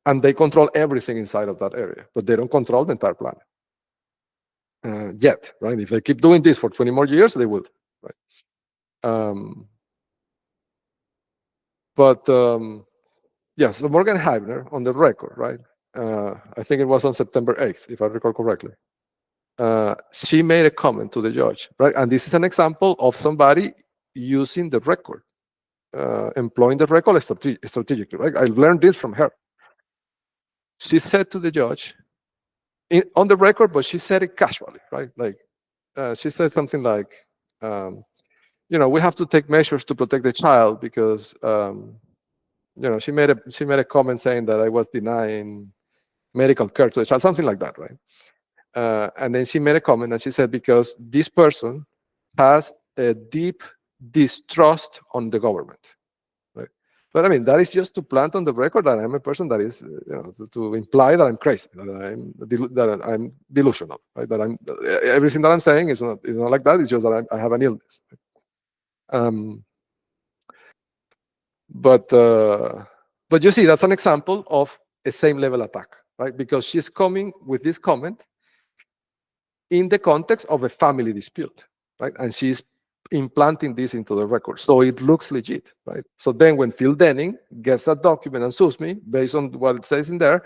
And they control everything inside of that area, but they don't control the entire planet yet, right? If they keep doing this for 20 more years, they will, right? Yes, so Morgan Heibner on the record, right? I think it was on September 8th, if I recall correctly. She made a comment to the judge, right? And this is an example of somebody using the record, employing the record strategically, right? I learned this from her. She said to the judge, on the record, but she said it casually, right? Like, she said something like, we have to take measures to protect the child because, she made a comment saying that I was denying medical care to the child, something like that, right? And then she made a comment and she said, because this person has a deep distrust on the government, right? But I mean, that is just to plant on the record that I'm a person that is, to imply that I'm crazy, that I'm delusional, right? That everything that I'm saying is not like that. It's just that I have an illness. But you see, that's an example of a same level attack, right? Because she's coming with this comment in the context of a family dispute, right? And she's implanting this into the record, so it looks legit, right? So then when Phil Denning gets that document and sues me based on what it says in there,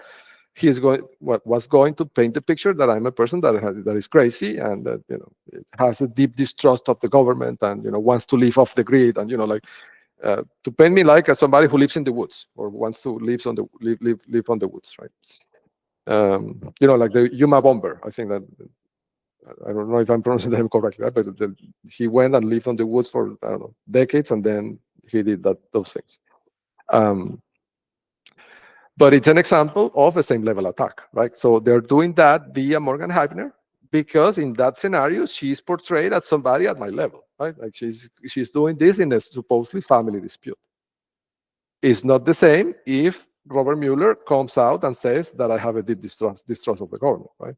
was going to paint the picture that I'm a person that is crazy and that it has a deep distrust of the government and wants to live off the grid and to paint me like somebody who lives in the woods or wants to live on the woods, right? Like the Yuma bomber. I think that, I don't know if I'm pronouncing that correctly, right? But he went and lived on the woods for, I don't know, decades, and then he did those things. But it's an example of a same level attack, right? So they're doing that via Morgan Heibner because in that scenario, she's portrayed as somebody at my level, right? Like she's doing this in a supposedly family dispute. It's not the same if Robert Mueller comes out and says that I have a deep distrust of the government, right?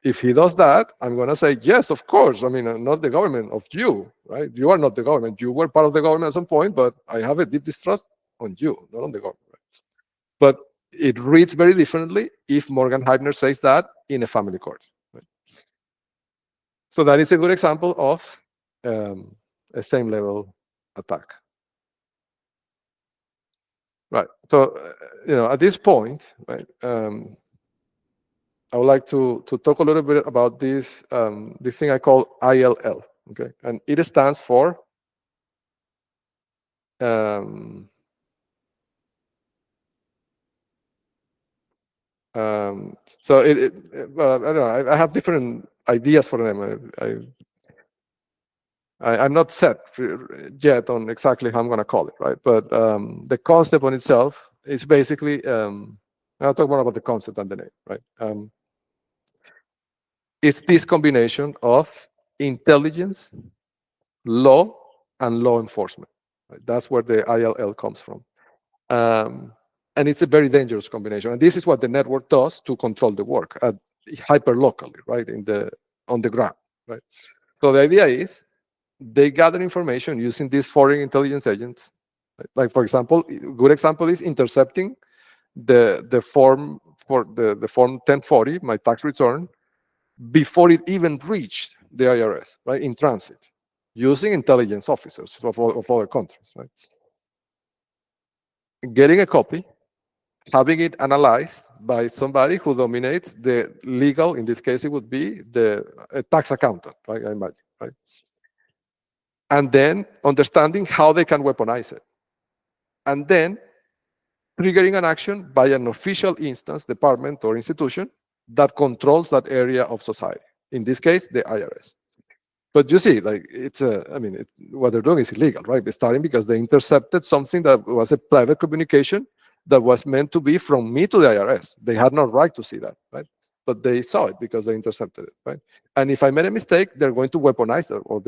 If he does that, I'm going to say, yes, of course. I mean, not the government of you, right? You are not the government. You were part of the government at some point, but I have a deep distrust on you, not on the government. Right? But it reads very differently if Morgan Heibner says that in a family court. Right? So that is a good example of a same level attack. Right. So, at this point, right, I would like to talk a little bit about this this thing I call ILL. Okay, and it stands for um, so well, I don't know. I have different ideas for them. I'm not set yet on exactly how I'm going to call it, right? But the concept on itself is basically, I'll talk more about the concept and the name, right? It's this combination of intelligence, law, and law enforcement. Right? That's where the ILL comes from. And it's a very dangerous combination. And this is what the network does to control the work hyper locally, right? On the ground, right? So the idea is they gather information using these foreign intelligence agents. Like, for example, a good example is intercepting the form for the form 1040, my tax return, before it even reached the IRS, right, in transit, using intelligence officers of other countries, right? Getting a copy, having it analyzed by somebody who dominates the legal, in this case, it would be the tax accountant, right, I imagine, right? And then understanding how they can weaponize it. And then triggering an action by an official instance, department, or institution that controls that area of society. In this case, the IRS. But you see, like, I mean, what they're doing is illegal, right? They're starting because they intercepted something that was a private communication that was meant to be from me to the IRS. They had no right to see that, right? But they saw it because they intercepted it, right? And if I made a mistake, they're going to weaponize it, or I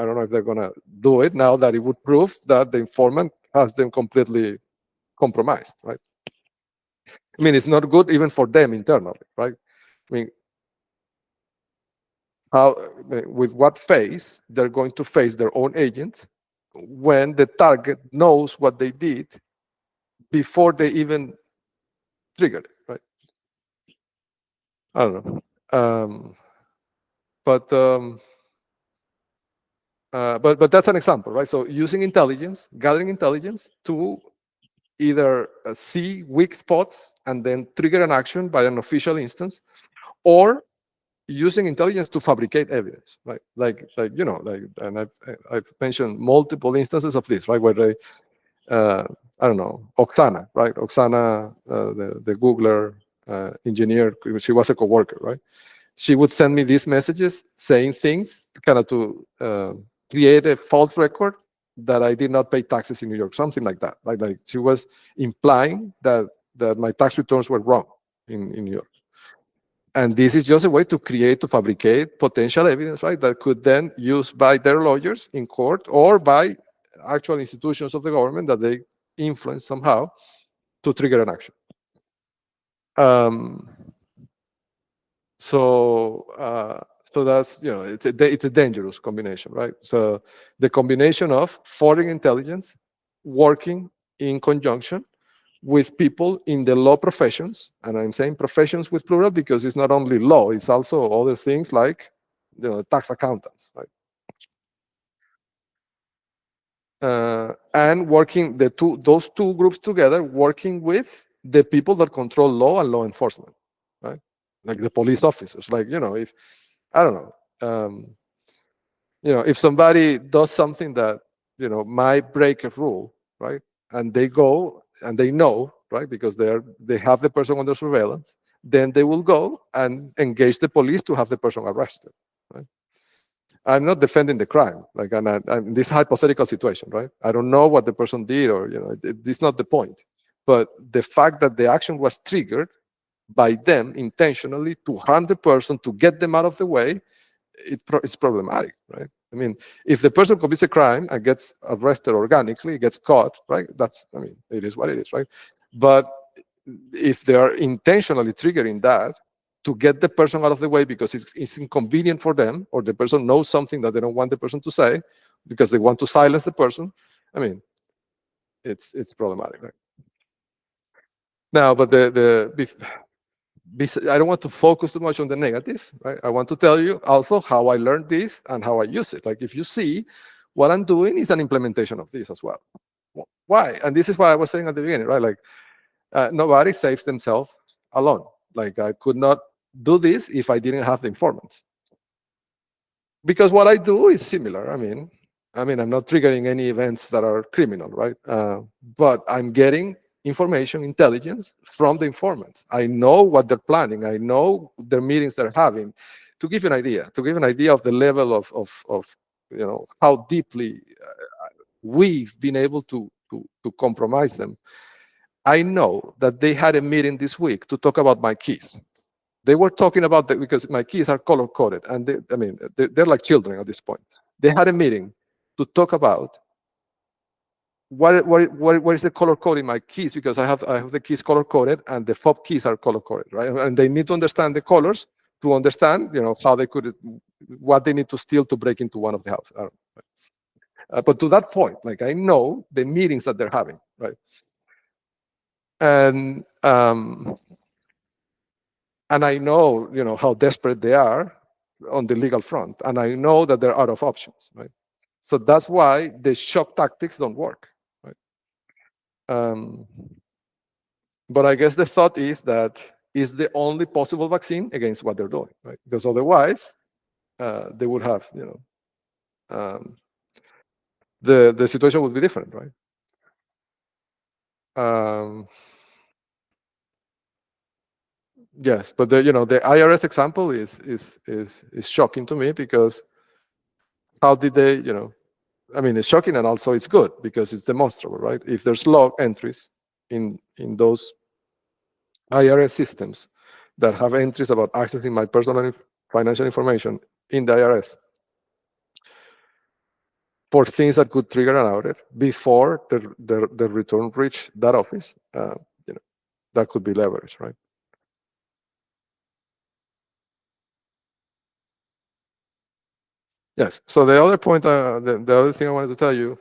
don't know if they're going to do it now that it would prove that the informant has them completely compromised, right? I mean, it's not good even for them internally, right? I mean, how, with what face they're going to face their own agent when the target knows what they did before they even triggered it, right? I don't know. But that's an example, right? So using intelligence, gathering intelligence to either see weak spots and then trigger an action by an official instance, or using intelligence to fabricate evidence, right? Like you know, like, and I've mentioned multiple instances of this, right? Where they, I don't know, Oksana, right? Oksana, the Googler engineer, she was a coworker, right? She would send me these messages saying things kind of to create a false record that I did not pay taxes in New York, something like that. Like she was implying that my tax returns were wrong in New York. And this is just a way to fabricate potential evidence, right, that could then used by their lawyers in court or by actual institutions of the government that they influence somehow to trigger an action. So that's, you know, it's a dangerous combination, right? So the combination of foreign intelligence working in conjunction with people in the law professions, and I'm saying professions with plural because it's not only law, it's also other things like, you know, tax accountants, right? And working those two groups together, working with the people that control law and law enforcement, right? Like the police officers. Like, you know, if I don't know, you know, if somebody does something that, you know, might break a rule, right? And they go and they know, right, because they have the person under surveillance, then they will go and engage the police to have the person arrested, right? I'm not defending the crime, like, I'm this hypothetical situation, right? I don't know what the person did, or, you know, it's not the point. But the fact that the action was triggered by them intentionally to harm the person, to get them out of the way, it's problematic, right? I mean, if the person commits a crime and gets arrested organically, gets caught, right? That's, I mean, it is what it is, right? But if they are intentionally triggering that to get the person out of the way because it's inconvenient for them, or the person knows something that they don't want the person to say because they want to silence the person, I mean, it's problematic, right? Now, but I don't want to focus too much on the negative, right? I want to tell you also how I learned this and how I use it. Like, if you see, what I'm doing is an implementation of this as well. Why? And this is what I was saying at the beginning, right? Like, nobody saves themselves alone. Like, I could not do this if I didn't have the informants. Because what I do is similar. I mean, I'm not triggering any events that are criminal, right? But I'm getting information, intelligence from the informants. I know what they're planning. I know the meetings they're having. To give an idea of the level of how deeply we've been able to compromise them. I know that they had a meeting this week to talk about my keys. They were talking about that because my keys are color coded, and they're like children at this point. They had a meeting to talk about what is the color code in my keys, because I have the keys color coded and the fob keys are color coded, right? And they need to understand the colors to understand, how they could, what they need to steal to break into one of the houses. But to that point, like, I know the meetings that they're having, right? And I know, how desperate they are on the legal front, and I know that they're out of options, right? So that's why the shock tactics don't work, right? But I guess the thought is that is the only possible vaccine against what they're doing, right? Because otherwise, they would have, the situation would be different, right? Yes, but the IRS example is shocking to me, because how did they, it's shocking, and also it's good because it's demonstrable, right? If there's log entries in those IRS systems that have entries about accessing my personal financial information in the IRS for things that could trigger an audit before the return reach that office, that could be leveraged, right? Yes. So the other point, the other thing I wanted to tell you,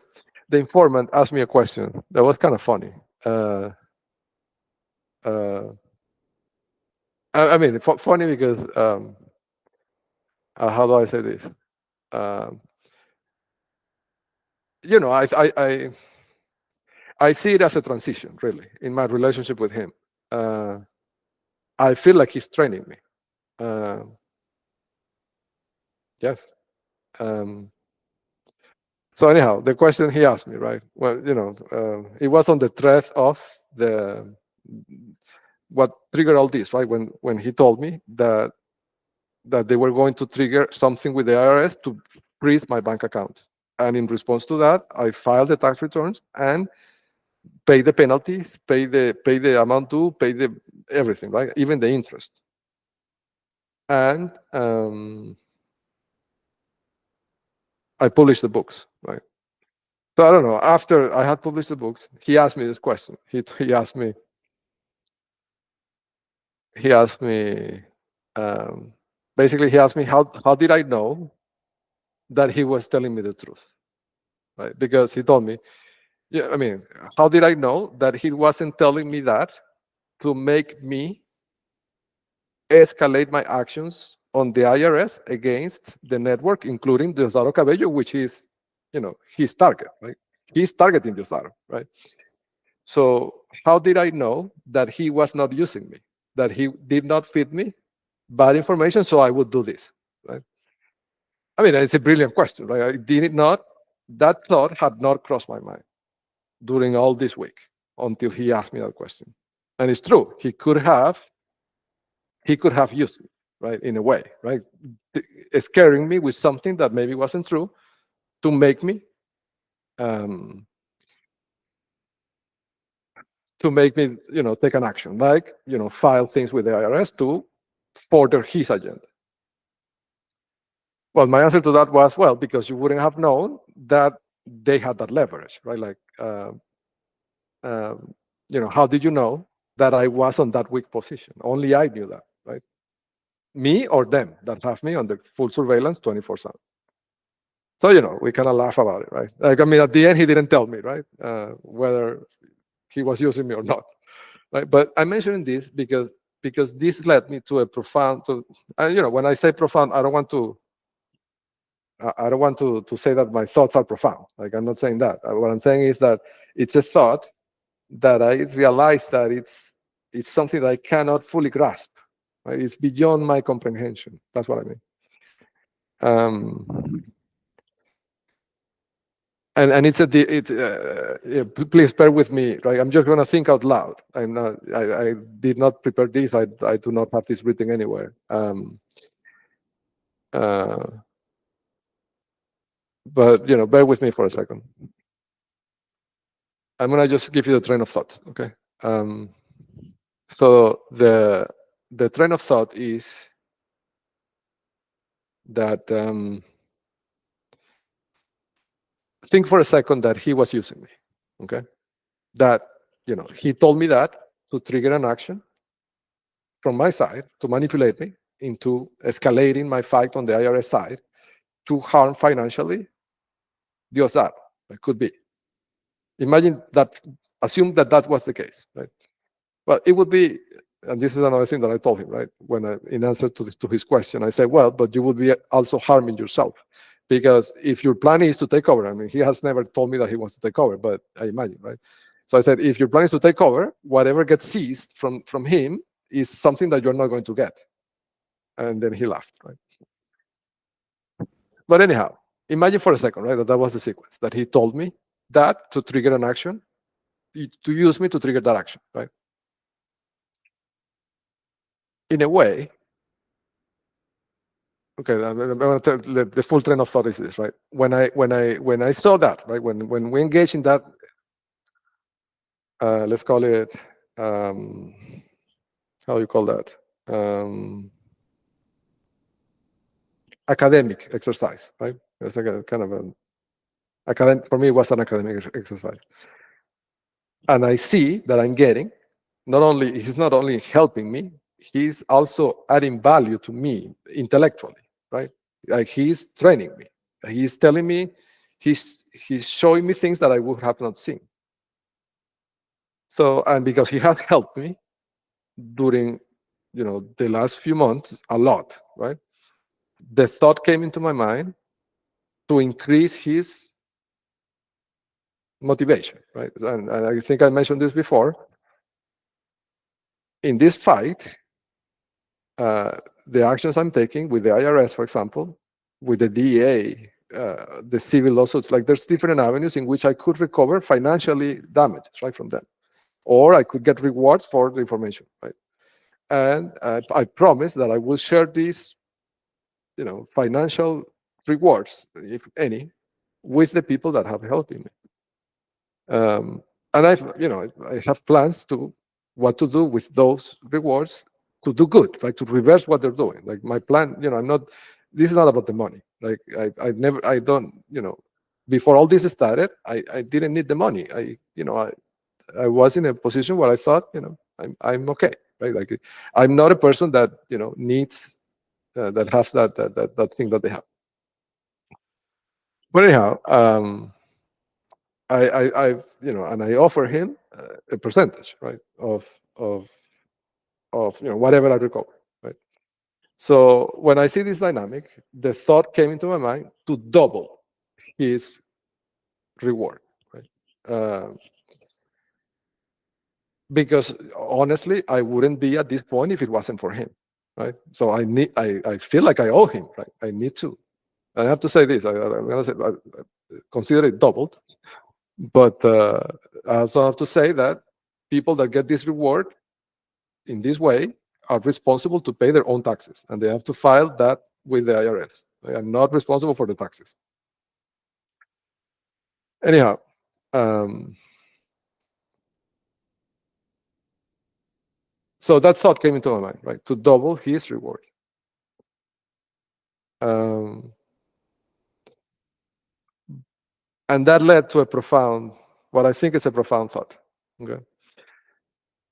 the informant asked me a question that was kind of funny. Funny because how do I say this? I see it as a transition, really, in my relationship with him. I feel like he's training me. Yes. So anyhow, the question he asked me, right? Well, it was on the thread of what triggered all this, right? When he told me that they were going to trigger something with the IRS to freeze my bank account. And in response to that, I filed the tax returns and pay the penalties, pay the amount due, pay the everything, right? Even the interest. And I published the books, right? So I don't know. After I had published the books, he asked me this question. He asked me. Basically, he asked me how did I know that he was telling me the truth, right? Because he told me, yeah, how did I know that he wasn't telling me that to make me escalate my actions on the IRS against the network, including Diosdado Cabello, which is, his target, right? He's targeting Diosdado, right? So how did I know that he was not using me, that he did not feed me bad information so I would do this, right? It's a brilliant question, right? I did not, that thought had not crossed my mind during all this week until he asked me that question. And it's true, he could have used me, right, in a way, right, scaring me with something that maybe wasn't true to make me take an action, like, file things with the IRS to further his agenda. Well, my answer to that was, well, because you wouldn't have known that they had that leverage, right? Like, how did you know that I was on that weak position? Only I knew that, right? Me or them that have me under full surveillance 24/7. So, we kind of laugh about it, right? Like, at the end, he didn't tell me, right, whether he was using me or not, right? But I'm mentioning this because this led me to a profound, when I say profound, I don't want to say that my thoughts are profound. Like, I'm not saying that. What I'm saying is that it's a thought that I realize that it's something that I cannot fully grasp, Right? It's beyond my comprehension. That's what I mean. And it's please bear with me, right? I'm just going to think out loud. I did not prepare this. I do not have this written anywhere. But bear with me for a second. I'm going to just give you the train of thought, okay? So the train of thought is that think for a second that he was using me, okay? That he told me that to trigger an action from my side to manipulate me into escalating my fight on the IRS side to harm financially the other. It could be. Imagine that, assume that that was the case, right? Well, it would be, and this is another thing that I told him, right? When in answer to his question, I said, well, but you would be also harming yourself. Because if your plan is to take over, I mean, he has never told me that he wants to take over, but I imagine, right? So I said, if your plan is to take over, whatever gets seized from him is something that you're not going to get. And then he laughed, right? But anyhow, imagine for a second, right, that was the sequence, that he told me that to trigger an action, to use me to trigger that action, right? In a way, okay, the full train of thought is this, right? When I saw that, right, when we engage in that, let's call it, how you call that? Academic exercise, right? It's like a kind of an academic, for me, it was an academic exercise. And I see that I'm getting, he's not only helping me, he's also adding value to me intellectually, right? Like he's training me. He's telling me, he's showing me things that I would have not seen. So, and because he has helped me during, the last few months a lot, right? The thought came into my mind to increase his motivation, right? And I think I mentioned this before. In this fight, the actions I'm taking with the IRS, for example, with the DEA, the civil lawsuits, like there's different avenues in which I could recover financially damages, right, from them. Or I could get rewards for the information, right? And I promise that I will share these, financial rewards, if any, with the people that have helped me. And I have plans to what to do with those rewards to do good, right? To reverse what they're doing. Like my plan, this is not about the money. Like I don't, before all this started, I didn't need the money. I was in a position where I thought, I'm okay, right? Like I'm not a person that, needs, that has that thing that they have. But anyhow, I've and I offer him a percentage, right, of whatever I recover, right. So when I see this dynamic, the thought came into my mind to double his reward, right. Because honestly, I wouldn't be at this point if it wasn't for him, right. So I feel like I owe him, right. I need to. And I have to say this. I'm gonna say, consider it doubled. But I also have to say that people that get this reward in this way are responsible to pay their own taxes, and they have to file that with the IRS. They are not responsible for the taxes. Anyhow, so that thought came into my mind, right? To double his reward. And that led to what I think is a profound thought. Okay.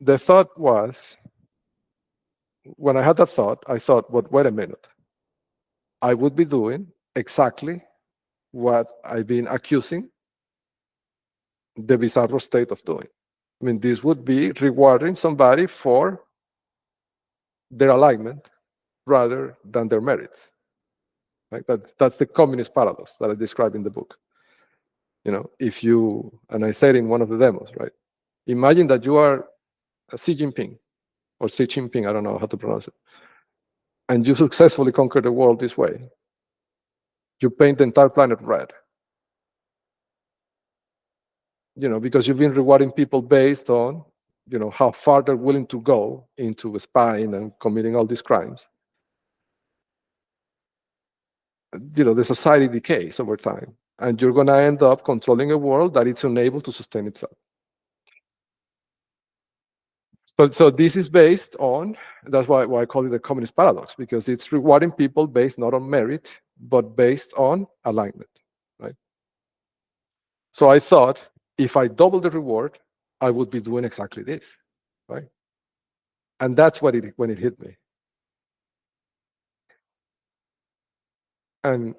The thought was, when I had that thought, I thought, but wait a minute. I would be doing exactly what I've been accusing the bizarro state of doing. I mean, this would be rewarding somebody for their alignment rather than their merits. Right? That's the communist paradox that I describe in the book. If you, and I said in one of the demos, right? Imagine that you are Xi Jinping or Xi Jinping, I don't know how to pronounce it, and you successfully conquer the world this way, you paint the entire planet red. Because you've been rewarding people based on, how far they're willing to go into spying and committing all these crimes. The society decays over time, and you're going to end up controlling a world that it's unable to sustain itself. But so this is based on, that's why I call it the communist paradox, because it's rewarding people based not on merit, but based on alignment, right? So I thought, if I double the reward, I would be doing exactly this, right? And that's when it hit me. And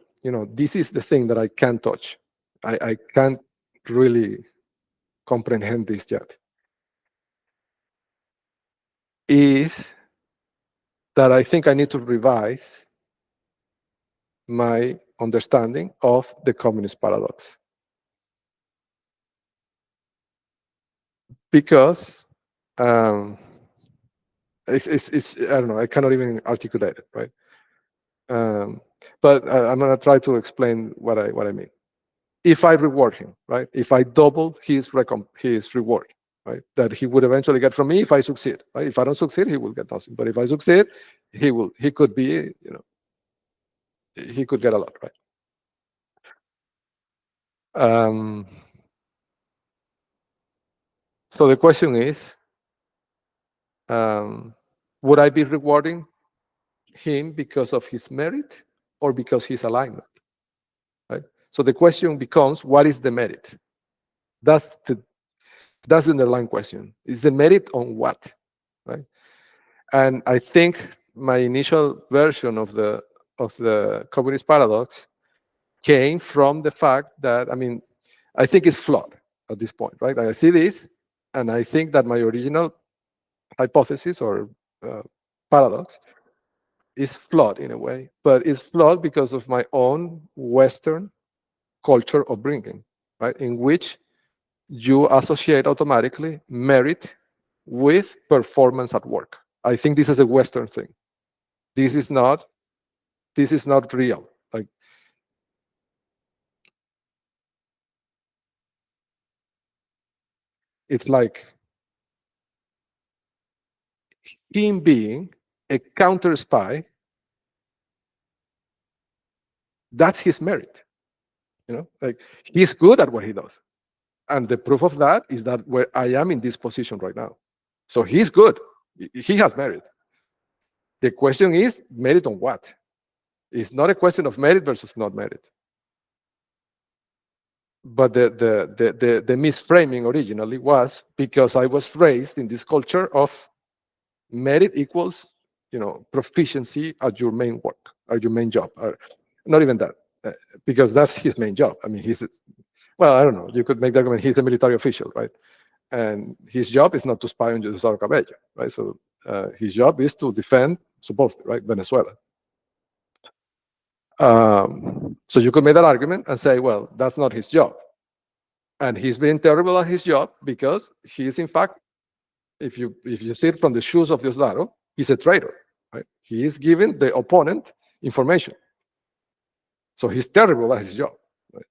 this is the thing that I can't touch. I can't really comprehend this yet. Is that I think I need to revise my understanding of the communist paradox. Because it's I don't know, I cannot even articulate it, right? But I'm going to try to explain what I mean. If I reward him, right? If I double his reward, right? That he would eventually get from me if I succeed, right? If I don't succeed, he will get nothing. But if I succeed, he could be, he could get a lot, right? So the question is, would I be rewarding him because of his merit or because his alignment, right? So the question becomes, what is the merit? That's the underlying question. Is the merit on what, right? And I think my initial version of the communist paradox came from the fact that, I think it's flawed at this point, right? I see this, and I think that my original hypothesis or paradox is flawed in a way, but it's flawed because of my own Western culture upbringing, right? In which you associate automatically merit with performance at work. I think this is a Western thing. This is not real. Like, it's like him being a counter spy. That's his merit. Like, he's good at what he does. And the proof of that is that where I am in this position right now. So he's good. He has merit. The question is, merit on what? It's not a question of merit versus not merit. But the misframing originally was because I was raised in this culture of merit equals, proficiency at your main work, or your main job, or not even that, because that's his main job. Well, I don't know. You could make the argument he's a military official, right? And his job is not to spy on Diosdado Cabello, right? So his job is to defend, supposedly, right, Venezuela. So you could make that argument and say, well, that's not his job. And he's being terrible at his job because he is, in fact, if you see it from the shoes of Diosdado, he's a traitor, right? He is giving the opponent information. So he's terrible at his job, right?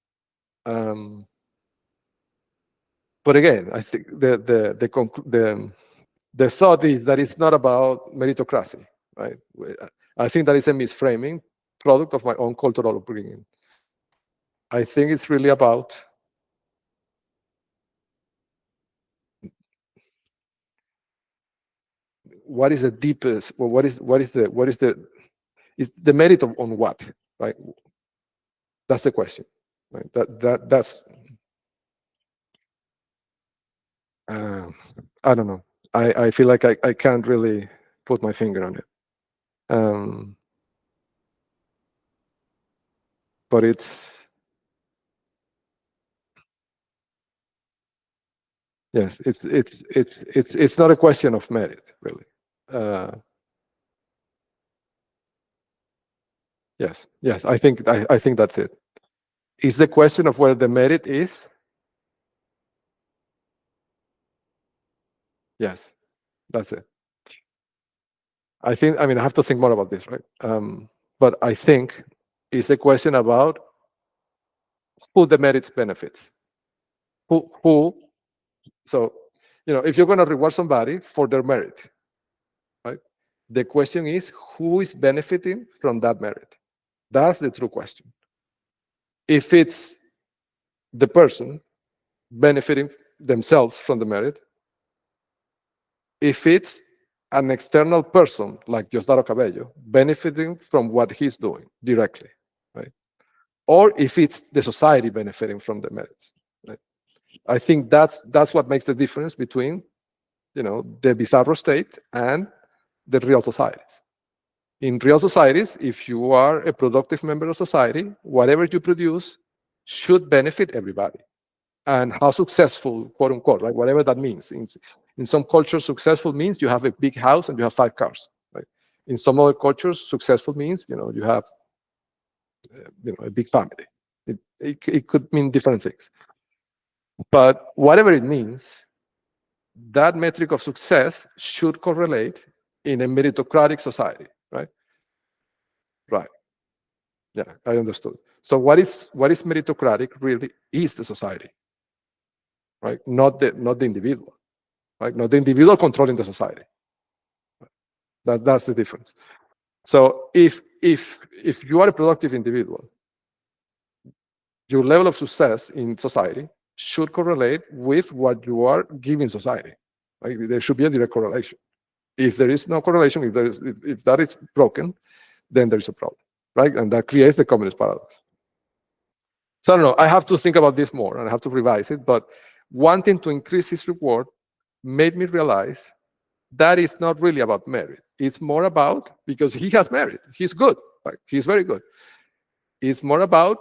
But again, I think the thought is that it's not about meritocracy, right? I think that is a misframing product of my own cultural upbringing. I think it's really about what is the deepest, well, what is the merit on what, right? That's the question, right? That's I don't know. I feel like I can't really put my finger on it. But it's, yes, it's not a question of merit, really. Yes, I think that's it. It's the question of where the merit is. Yes, that's it. I have to think more about this, right? But I think it's a question about who the merits benefits. So, if you're going to reward somebody for their merit, right? The question is, who is benefiting from that merit? That's the true question. If it's the person benefiting themselves from the merit, if it's an external person like Diosdado Cabello benefiting from what he's doing directly, right? Or if it's the society benefiting from the merits, right? I think that's what makes the difference between, the bizarro state and the real societies. In real societies, if you are a productive member of society, whatever you produce should benefit everybody. And how successful, quote unquote, right? Whatever that means. In some cultures, successful means you have a big house and you have 5 cars, right? In some other cultures, successful means, you have, a big family. It could mean different things. But whatever it means, that metric of success should correlate in a meritocratic society, right? Right. Yeah, I understood. So what is meritocratic really is the society, right? Not the individual, right? Not the individual controlling the society. That's the difference. So if you are a productive individual, your level of success in society should correlate with what you are giving society. Right? There should be a direct correlation. If there is no correlation, if that is broken, then there is a problem, right? And that creates the communist paradox. So I don't know. I have to think about this more and I have to revise it. But wanting to increase his reward made me realize that is not really about merit. It's more about, because he has merit. He's good. Right? He's very good. It's more about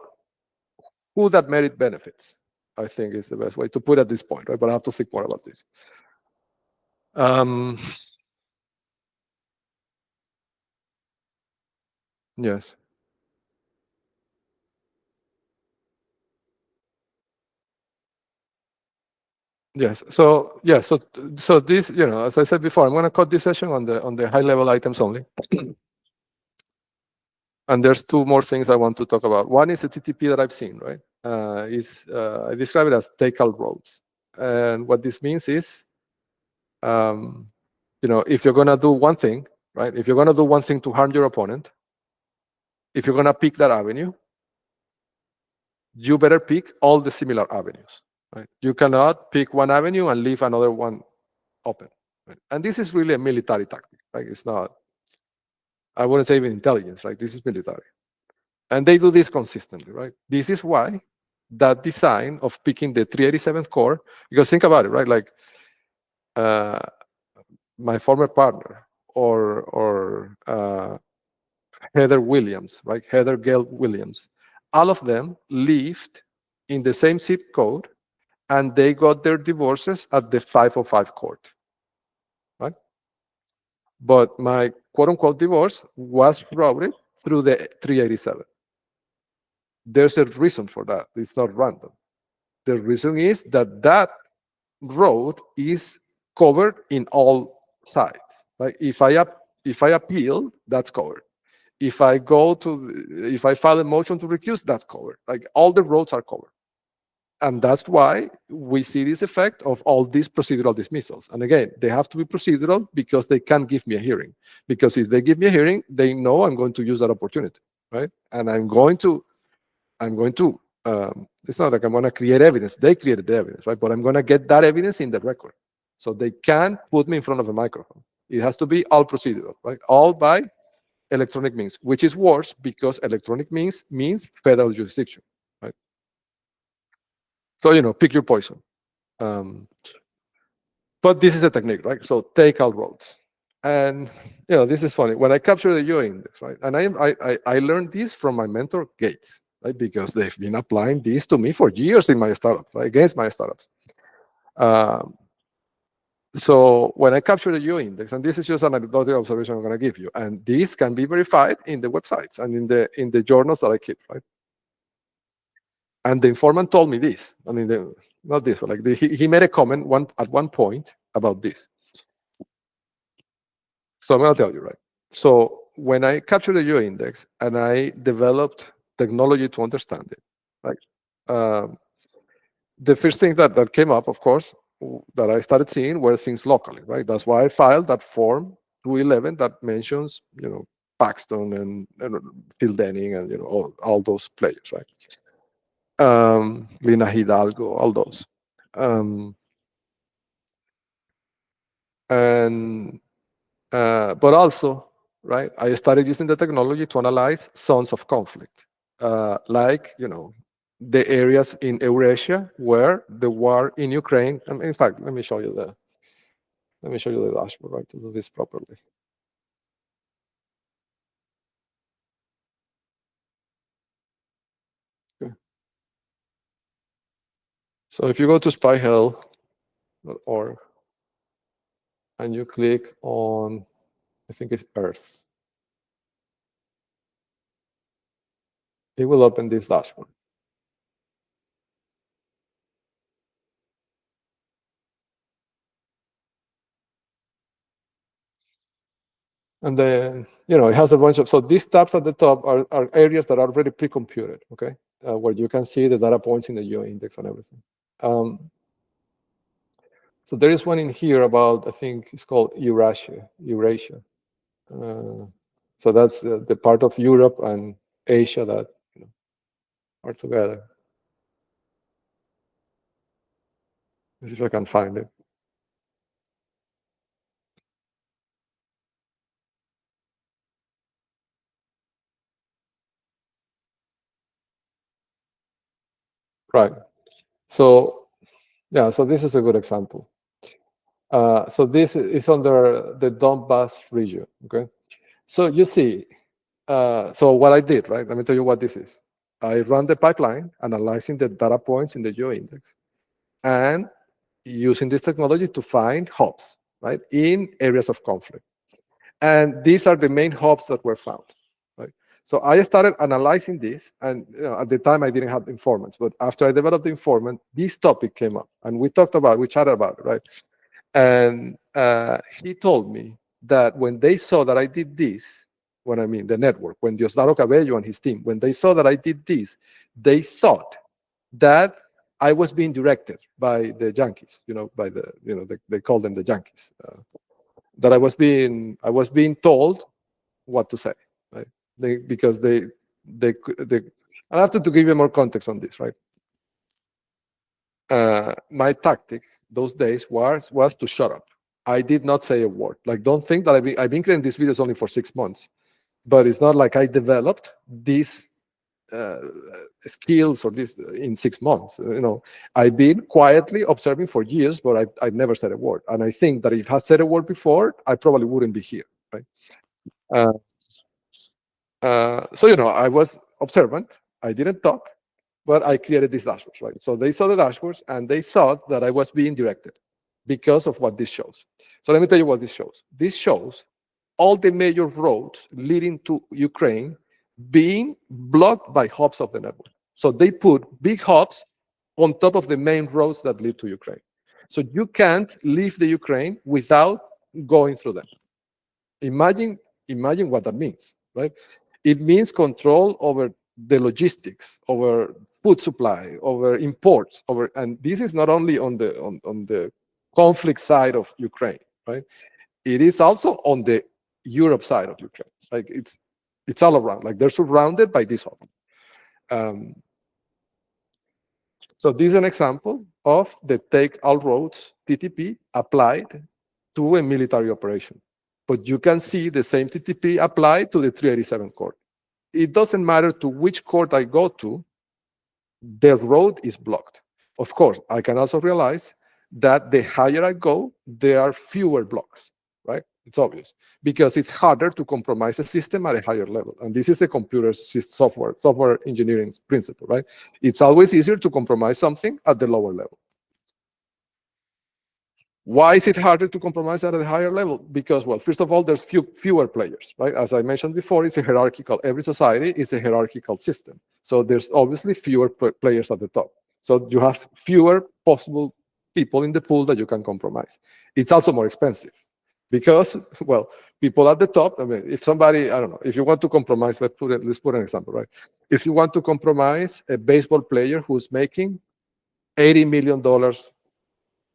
who that merit benefits, I think is the best way to put it at this point, right? But I have to think more about this. Yes. Yes. So yeah. So this, as I said before, I'm going to cut this session on the high level items only. And there's 2 more things I want to talk about. One is the TTP that I've seen, right? I describe it as take-out roads. And what this means is, if you're going to do one thing, right? If you're going to do one thing to harm your opponent, if you're going to pick that avenue, you better pick all the similar avenues, right? You cannot pick one avenue and leave another one open. Right? And this is really a military tactic, right? It's not, I wouldn't say even intelligence, right? This is military. And they do this consistently, right? This is why that design of picking the 387th core, because think about it, right? Like my former partner or Heather Williams, right? Heather Gale Williams, all of them lived in the same zip code and they got their divorces at the 505 court, right? But my quote unquote divorce was routed through the 387. There's a reason for that. It's not random. The reason is that that road is covered in all sides. Like if I appeal, that's covered. If I file a motion to recuse, that's covered. Like all the roads are covered. And that's why we see this effect of all these procedural dismissals. And again, they have to be procedural because they can't give me a hearing. Because if they give me a hearing, they know I'm going to use that opportunity, right? And I'm going to, it's not like I'm going to create evidence. They created the evidence, right? But I'm going to get that evidence in the record. So they can't put me in front of a microphone. It has to be all procedural, right? All by electronic means, which is worse because electronic means federal jurisdiction, right? So, pick your poison. But this is a technique, right? So take out roads. And, this is funny. When I capture the UA index, right? And I learned this from my mentor, Gates, right? Because they've been applying this to me for years in my startups, right? Against my startups. So when I capture the UA index, and this is just an anecdotal observation I'm going to give you, and this can be verified in the websites and in the journals that I keep, right? And the informant told me this. I mean, not this, but like he made a comment at one point about this. So I'm going to tell you, right? So when I captured the geo-index and I developed technology to understand it, like the first thing that came up, of course, that I started seeing were things locally, right? That's why I filed that form 211 that mentions, Paxton and Phil Denning and all those players, right? Lina Hidalgo, all those. And but also, right, I started using the technology to analyze zones of conflict, like the areas in Eurasia where the war in Ukraine. In fact, let me show you the dashboard, right, to do this properly. Okay. So if you go to spyhell.org and you click on, I think it's Earth, it will open this dashboard. And then, it has a bunch of, so these tabs at the top are areas that are already pre-computed, okay? Where you can see the data points in the geo-index and everything. So there is one in here about, I think it's called Eurasia. So that's the part of Europe and Asia that are together. Let's see if I can find it. Right. So, yeah, so this is a good example. So this is under the Donbass region, okay? So you see, so what I did, right? Let me tell you what this is. I run the pipeline, analyzing the data points in the geo-index, and using this technology to find hubs, right, in areas of conflict. And these are the main hubs that were found, right? So I started analyzing this, and at the time I didn't have informants, but after I developed the informant, this topic came up, and we chatted about it, right? And he told me that when they saw that I did this, the network, when Diosdado Cabello and his team, when they saw that I did this, they thought that I was being directed by the Yankees, by they call them the Yankees, that I was being told what to say, right? Because they I have to give you more context on this, right? My tactic those days was to shut up. I did not say a word. Like, don't think that I've been creating these videos only for 6 months, but it's not like I developed these skills or this in 6 months. I've been quietly observing for years, but I've never said a word. And I think that if I had said a word before, I probably wouldn't be here, right? So I was observant. I didn't talk, but I created these dashboards, right? So they saw the dashboards and they thought that I was being directed because of what this shows. So let me tell you what this shows. This shows all the major roads leading to Ukraine being blocked by hubs of the network. So they put big hubs on top of the main roads that lead to Ukraine. So you can't leave the Ukraine without going through them. Imagine what that means, right? It means control over the logistics, over food supply, over imports, and this is not only on the conflict side of Ukraine, right? It is also on the Europe side of Ukraine. Like it's all around. Like they're surrounded by this hub. So this is an example of the Take All Roads TTP applied to a military operation. But you can see the same TTP applied to the 387 court. It doesn't matter to which court I go to, the road is blocked. Of course, I can also realize that the higher I go, there are fewer blocks, right? It's obvious because it's harder to compromise a system at a higher level. And this is a computer software engineering principle, right? It's always easier to compromise something at the lower level. Why is it harder to compromise at a higher level? Because, well, first of all, there's fewer players, right? As I mentioned before, it's a hierarchical, every society is a hierarchical system. So there's obviously fewer players at the top. So you have fewer possible people in the pool that you can compromise. It's also more expensive. Because, well, people at the top, I mean, if somebody, I don't know, if you want to compromise, let's put an example, right? If you want to compromise a baseball player who's making $80 million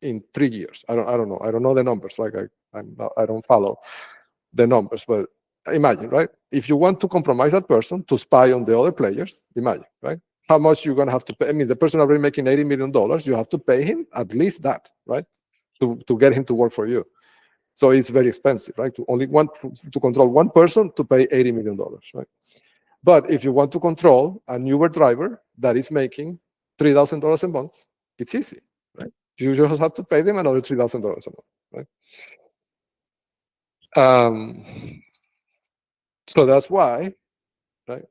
in 3 years, I don't know the numbers, like I don't follow the numbers, but imagine, right? If you want to compromise that person to spy on the other players, imagine, right? How much you're gonna have to pay? I mean, the person already making $80 million, you have to pay him at least that, right? To get him to work for you. So it's very expensive, right? To control one person to pay $80 million, right? But if you want to control an Uber driver that is making $3,000 a month, it's easy, right? You just have to pay them another $3,000 a month, right? So that's why, right?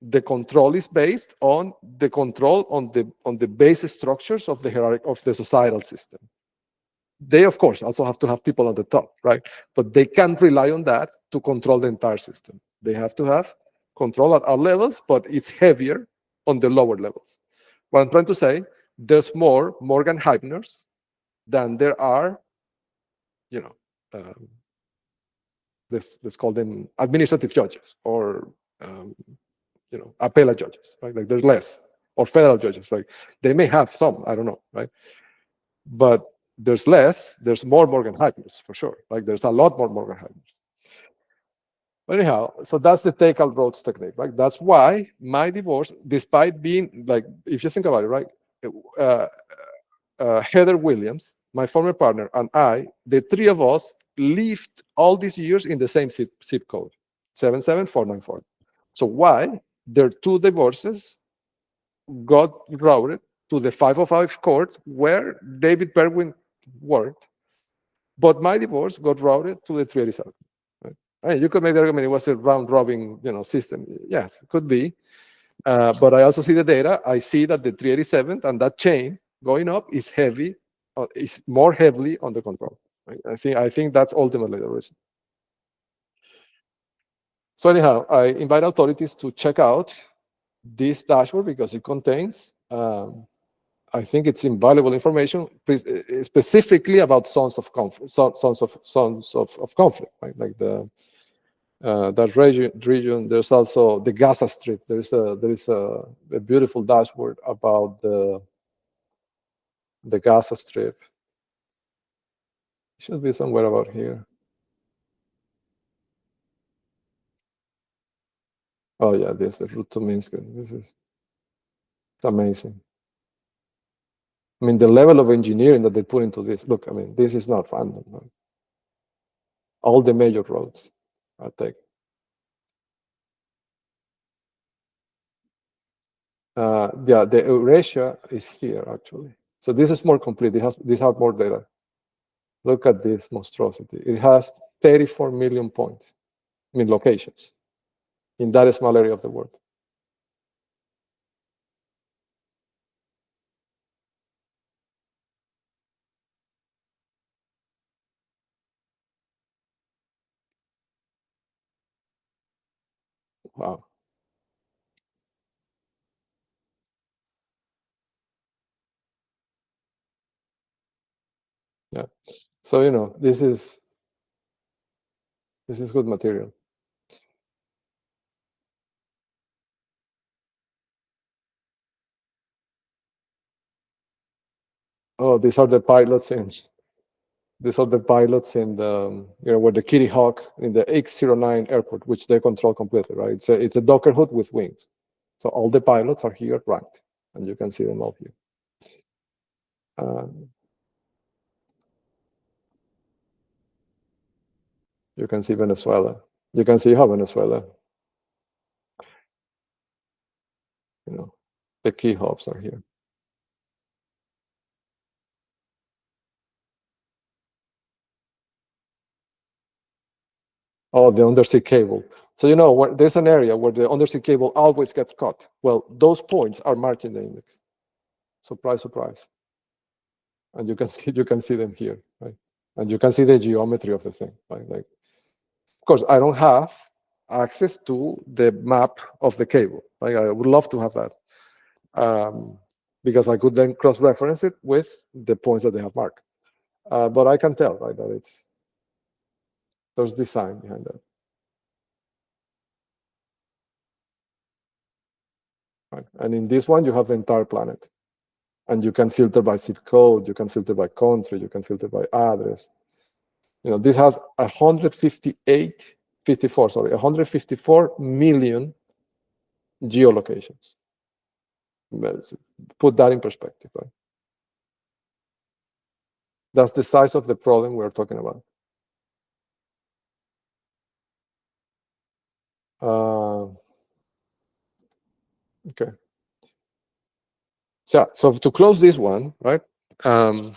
The control is based on the control on the base structures of the hierarchy of the societal system. They, of course, also have to have people on the top, right? But they can't rely on that to control the entire system. They have to have control at all levels, but it's heavier on the lower levels. What I'm trying to say, there's more Morgan Heibners than there are, you know, let's call them administrative judges or, you know, appellate judges, right? Like there's less, or federal judges. Like they may have some, I don't know, right? But there's less, there's more Morgan Heibners for sure. Like there's a lot more Morgan Heibners. But anyhow, so that's the take-out roads technique, right? That's why my divorce, despite being like, if you think about it, right? Heather Williams, my former partner, and I, the three of us lived all these years in the same zip code, 77494. So why their two divorces got routed to the 505 court where David Berwin worked, but my divorce got routed to the 387. Right? I mean, you could make the argument it was a round-robin, you know, system. Yes, it could be. But I also see the data. I see that the 387 and that chain going up is heavy, is more heavily under control. Right? I think that's ultimately the reason. So anyhow, I invite authorities to check out this dashboard because it contains, I think it's invaluable information, specifically about zones of conflict, zones of conflict, right? Like that region. There's also the Gaza Strip. There is a beautiful dashboard about the Gaza Strip. It should be somewhere about here. Oh yeah, this the route to Minsk. This is amazing. I mean, the level of engineering that they put into this. Look, I mean, this is not random. Right? All the major roads are taken. Yeah, the Eurasia is here actually. So this is more complete. This has more data. Look at this monstrosity. It has 34 million points, I mean locations, in that small area of the world. Wow. Yeah. So you know, this is good material. Oh, these are the pilots in. These are the pilots in the, you know, where the Kitty Hawk in the X09 airport, which they control completely, right? It's a Docker hood with wings. So all the pilots are here ranked, and you can see them all here. You can see Venezuela. You can see how Venezuela, you know, the key hubs are here. Oh, the undersea cable. So you know, there's an area where the undersea cable always gets cut. Well, those points are marked in the index. Surprise, surprise. And you can see them here, right? And you can see the geometry of the thing, right? Like, of course, I don't have access to the map of the cable. Like, I would love to have that, because I could then cross-reference it with the points that they have marked. But I can tell, right, that it's There's design behind that. Right? And in this one, you have the entire planet. And you can filter by zip code, you can filter by country, you can filter by address. This has 154 million geolocations. Put that in perspective, right? That's the size of the problem we're talking about. Okay. So to close this one, right? To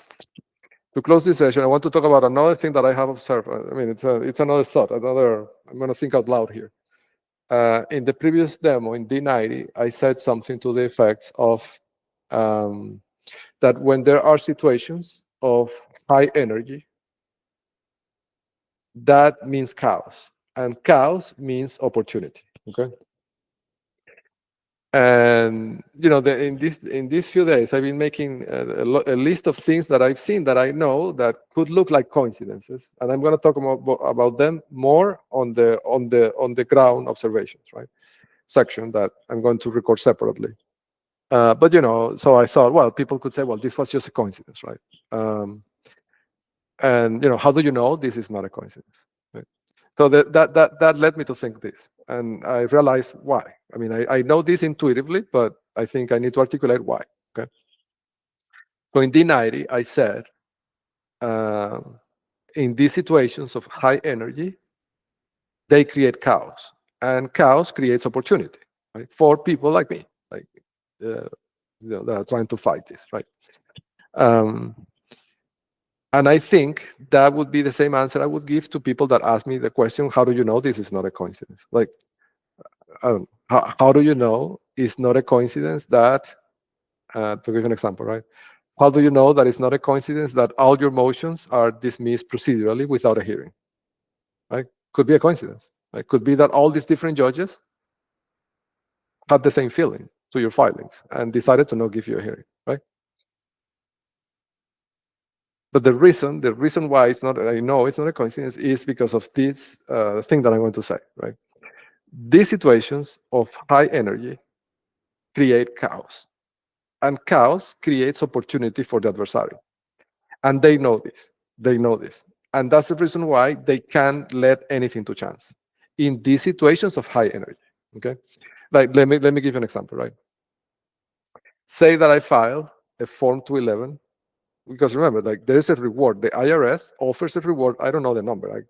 close this session, I want to talk about another thing that I have observed. I mean, it's another thought. I'm going to think out loud here. In the previous demo in D90, I said something to the effect of that when there are situations of high energy, that means chaos, and chaos means opportunity. Okay. And in these few days, I've been making a list of things that I've seen that I know that could look like coincidences, and I'm going to talk about them more on the ground observations, right? Section that I'm going to record separately. But so I thought, well, people could say, well, this was just a coincidence, right? And how do you know this is not a coincidence? Right? So that led me to think this, and I realized why. I mean, I know this intuitively, but I think I need to articulate why. Okay. So in D90, I said, in these situations of high energy, they create chaos, and chaos creates opportunity, right? For people like me, like that are trying to fight this, right? And I think that would be the same answer I would give to people that ask me the question, how do you know this is not a coincidence? Like, how do you know it's not a coincidence that, to give an example, right? How do you know that it's not a coincidence that all your motions are dismissed procedurally without a hearing, right? Could be a coincidence. Right? Could be that all these different judges had the same feeling to your filings and decided to not give you a hearing, right? But the reason why I know it's not a coincidence is because of this thing that I'm going to say, right? These situations of high energy create chaos, and chaos creates opportunity for the adversary. And they know this. And that's the reason why they can't let anything to chance in these situations of high energy, okay? Like, let me give you an example, right? Say that I file a Form 211, because remember, like, there's a reward. The IRS offers a reward. I don't know the number.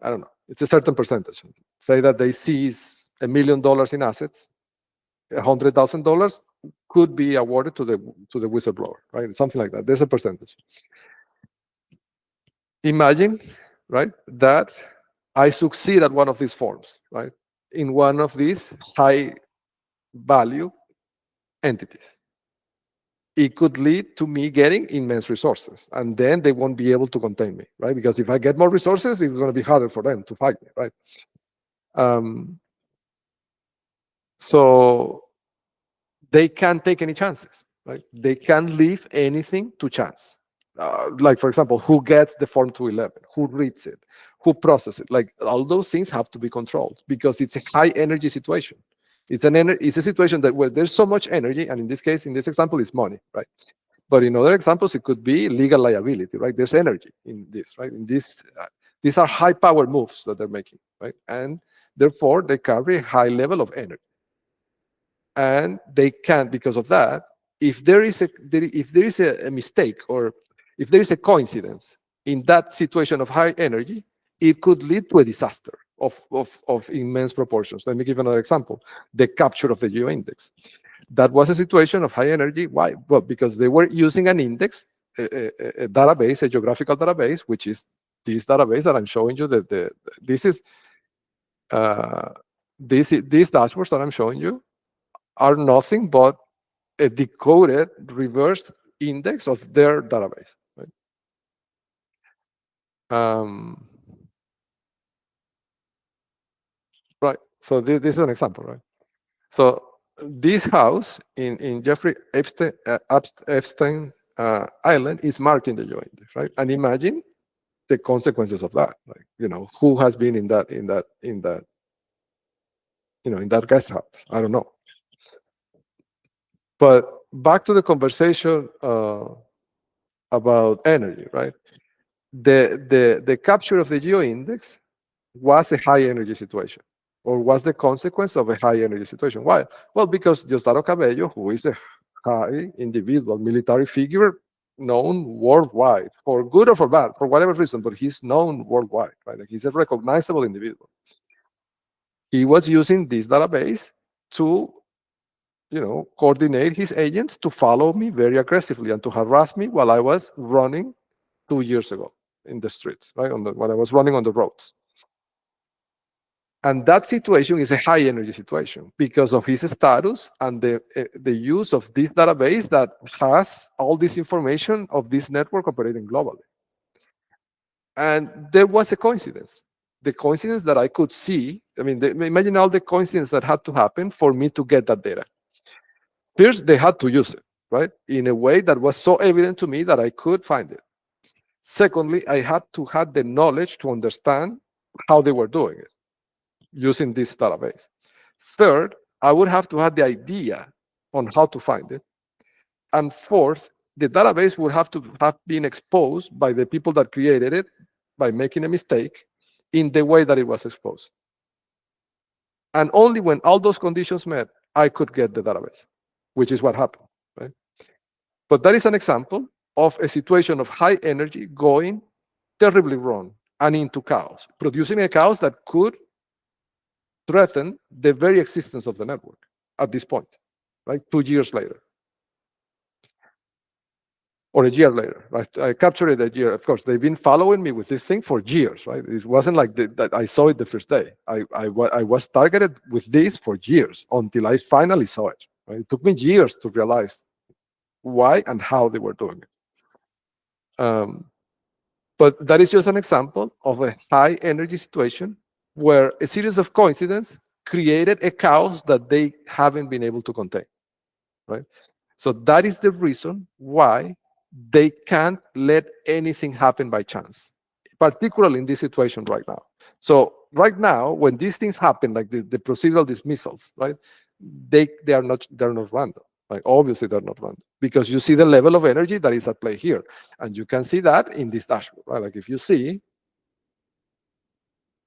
I don't know. It's a certain percentage. Say that they seize $1 million in assets, $100,000 could be awarded to the whistleblower, right? Something like that. There's a percentage. Imagine, right, that I succeed at one of these forms, right, in one of these high value entities. It could lead to me getting immense resources, and then they won't be able to contain me, right? Because if I get more resources, it's going to be harder for them to fight me, right? So they can't take any chances, right? They can't leave anything to chance. Like, for example, who gets the Form 211, who reads it, who processes it. Like, all those things have to be controlled because it's a high energy situation. It's a situation that where there's so much energy, and in this case, in this example, it's money, right? But in other examples, it could be legal liability, right? There's energy in this, right? In this, these are high power moves that they're making, right? And therefore, they carry a high level of energy. And they can't, because of that, if there is a mistake, or if there is a coincidence in that situation of high energy, it could lead to a disaster of immense proportions. Let me give another example: the capture of the geo-index. That was a situation of high energy. Why? Well, because they were using an index, a database, a geographical database, which is this database that I'm showing you. These dashboards that I'm showing you are nothing but a decoded, reversed index of their database. Right? Right. So this is an example, right? So this house in Jeffrey Epstein Island is marked in the geo-index, right? And imagine the consequences of that. Like, who has been in that guest house? I don't know. But back to the conversation about energy, right? The capture of the geo-index was a high energy situation, or was the consequence of a high energy situation. Why? Well, because Diosdado Cabello, who is a high individual military figure known worldwide, for good or for bad, for whatever reason, but he's known worldwide, right? Like, he's a recognizable individual. He was using this database to, coordinate his agents to follow me very aggressively and to harass me while I was running 2 years ago in the streets, right? When I was running on the roads. And that situation is a high energy situation because of his status and the use of this database that has all this information of this network operating globally. And there was a coincidence. The coincidence that I could see, imagine all the coincidences that had to happen for me to get that data. First, they had to use it, right? In a way that was so evident to me that I could find it. Secondly, I had to have the knowledge to understand how they were doing it using this database. Third, I would have to have the idea on how to find it. And fourth, the database would have to have been exposed by the people that created it by making a mistake in the way that it was exposed. And only when all those conditions met, I could get the database, which is what happened, right? But that is an example of a situation of high energy going terribly wrong and into chaos, producing a chaos that could threaten the very existence of the network at this point, right? 2 years later. Or a year later, right? I captured it a year. Of course, they've been following me with this thing for years, right? It wasn't like that I saw it the first day. I was targeted with this for years until I finally saw it. Right? It took me years to realize why and how they were doing it. But that is just an example of a high energy situation where a series of coincidences created a chaos that they haven't been able to contain, right? So that is the reason why they can't let anything happen by chance, particularly in this situation right now. So right now, when these things happen, like the procedural dismissals, right? They're not random. Like, obviously, they're not random because you see the level of energy that is at play here, and you can see that in this dashboard, right? Like, if you see,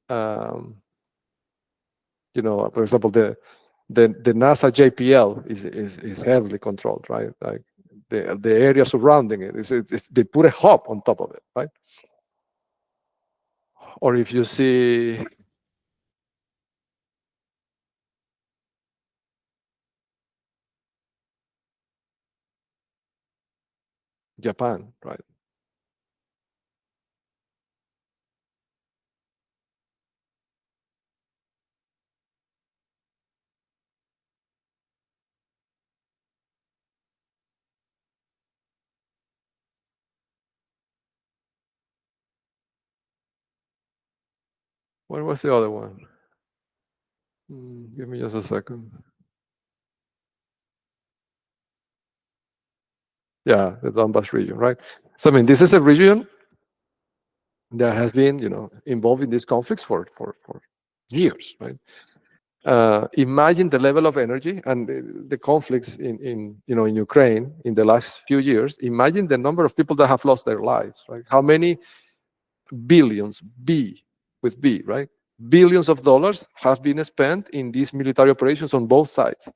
for example, the NASA JPL is heavily controlled, right? Like the area surrounding it they put a hub on top of it, right? Or if you see Japan, right? What was the other one? Give me just a second. Yeah, the Donbass region, right? So this is a region that has been, involved in these conflicts for years, right? Imagine the level of energy and the conflicts in Ukraine in the last few years. Imagine the number of people that have lost their lives, right? How many billions, with B, right? Billions of dollars have been spent in these military operations on both sides.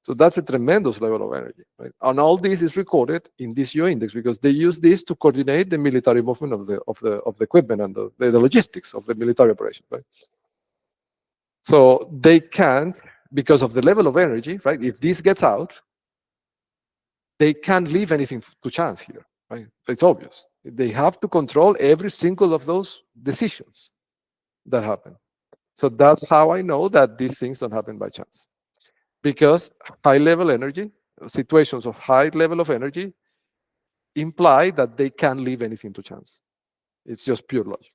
So that's a tremendous level of energy, right? And all this is recorded in this geo-index because they use this to coordinate the military movement of the equipment and the logistics of the military operation, right? So they can't, because of the level of energy, right? If this gets out, they can't leave anything to chance here, right? It's obvious. They have to control every single of those decisions that happen. So that's how I know that these things don't happen by chance. Because high level energy, situations of high level of energy imply that they can't leave anything to chance. It's just pure logic.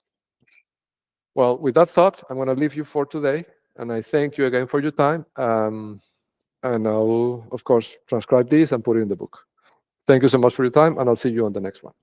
Well, with that thought, I'm going to leave you for today. And I thank you again for your time. And I'll, of course, transcribe this and put it in the book. Thank you so much for your time, and I'll see you on the next one.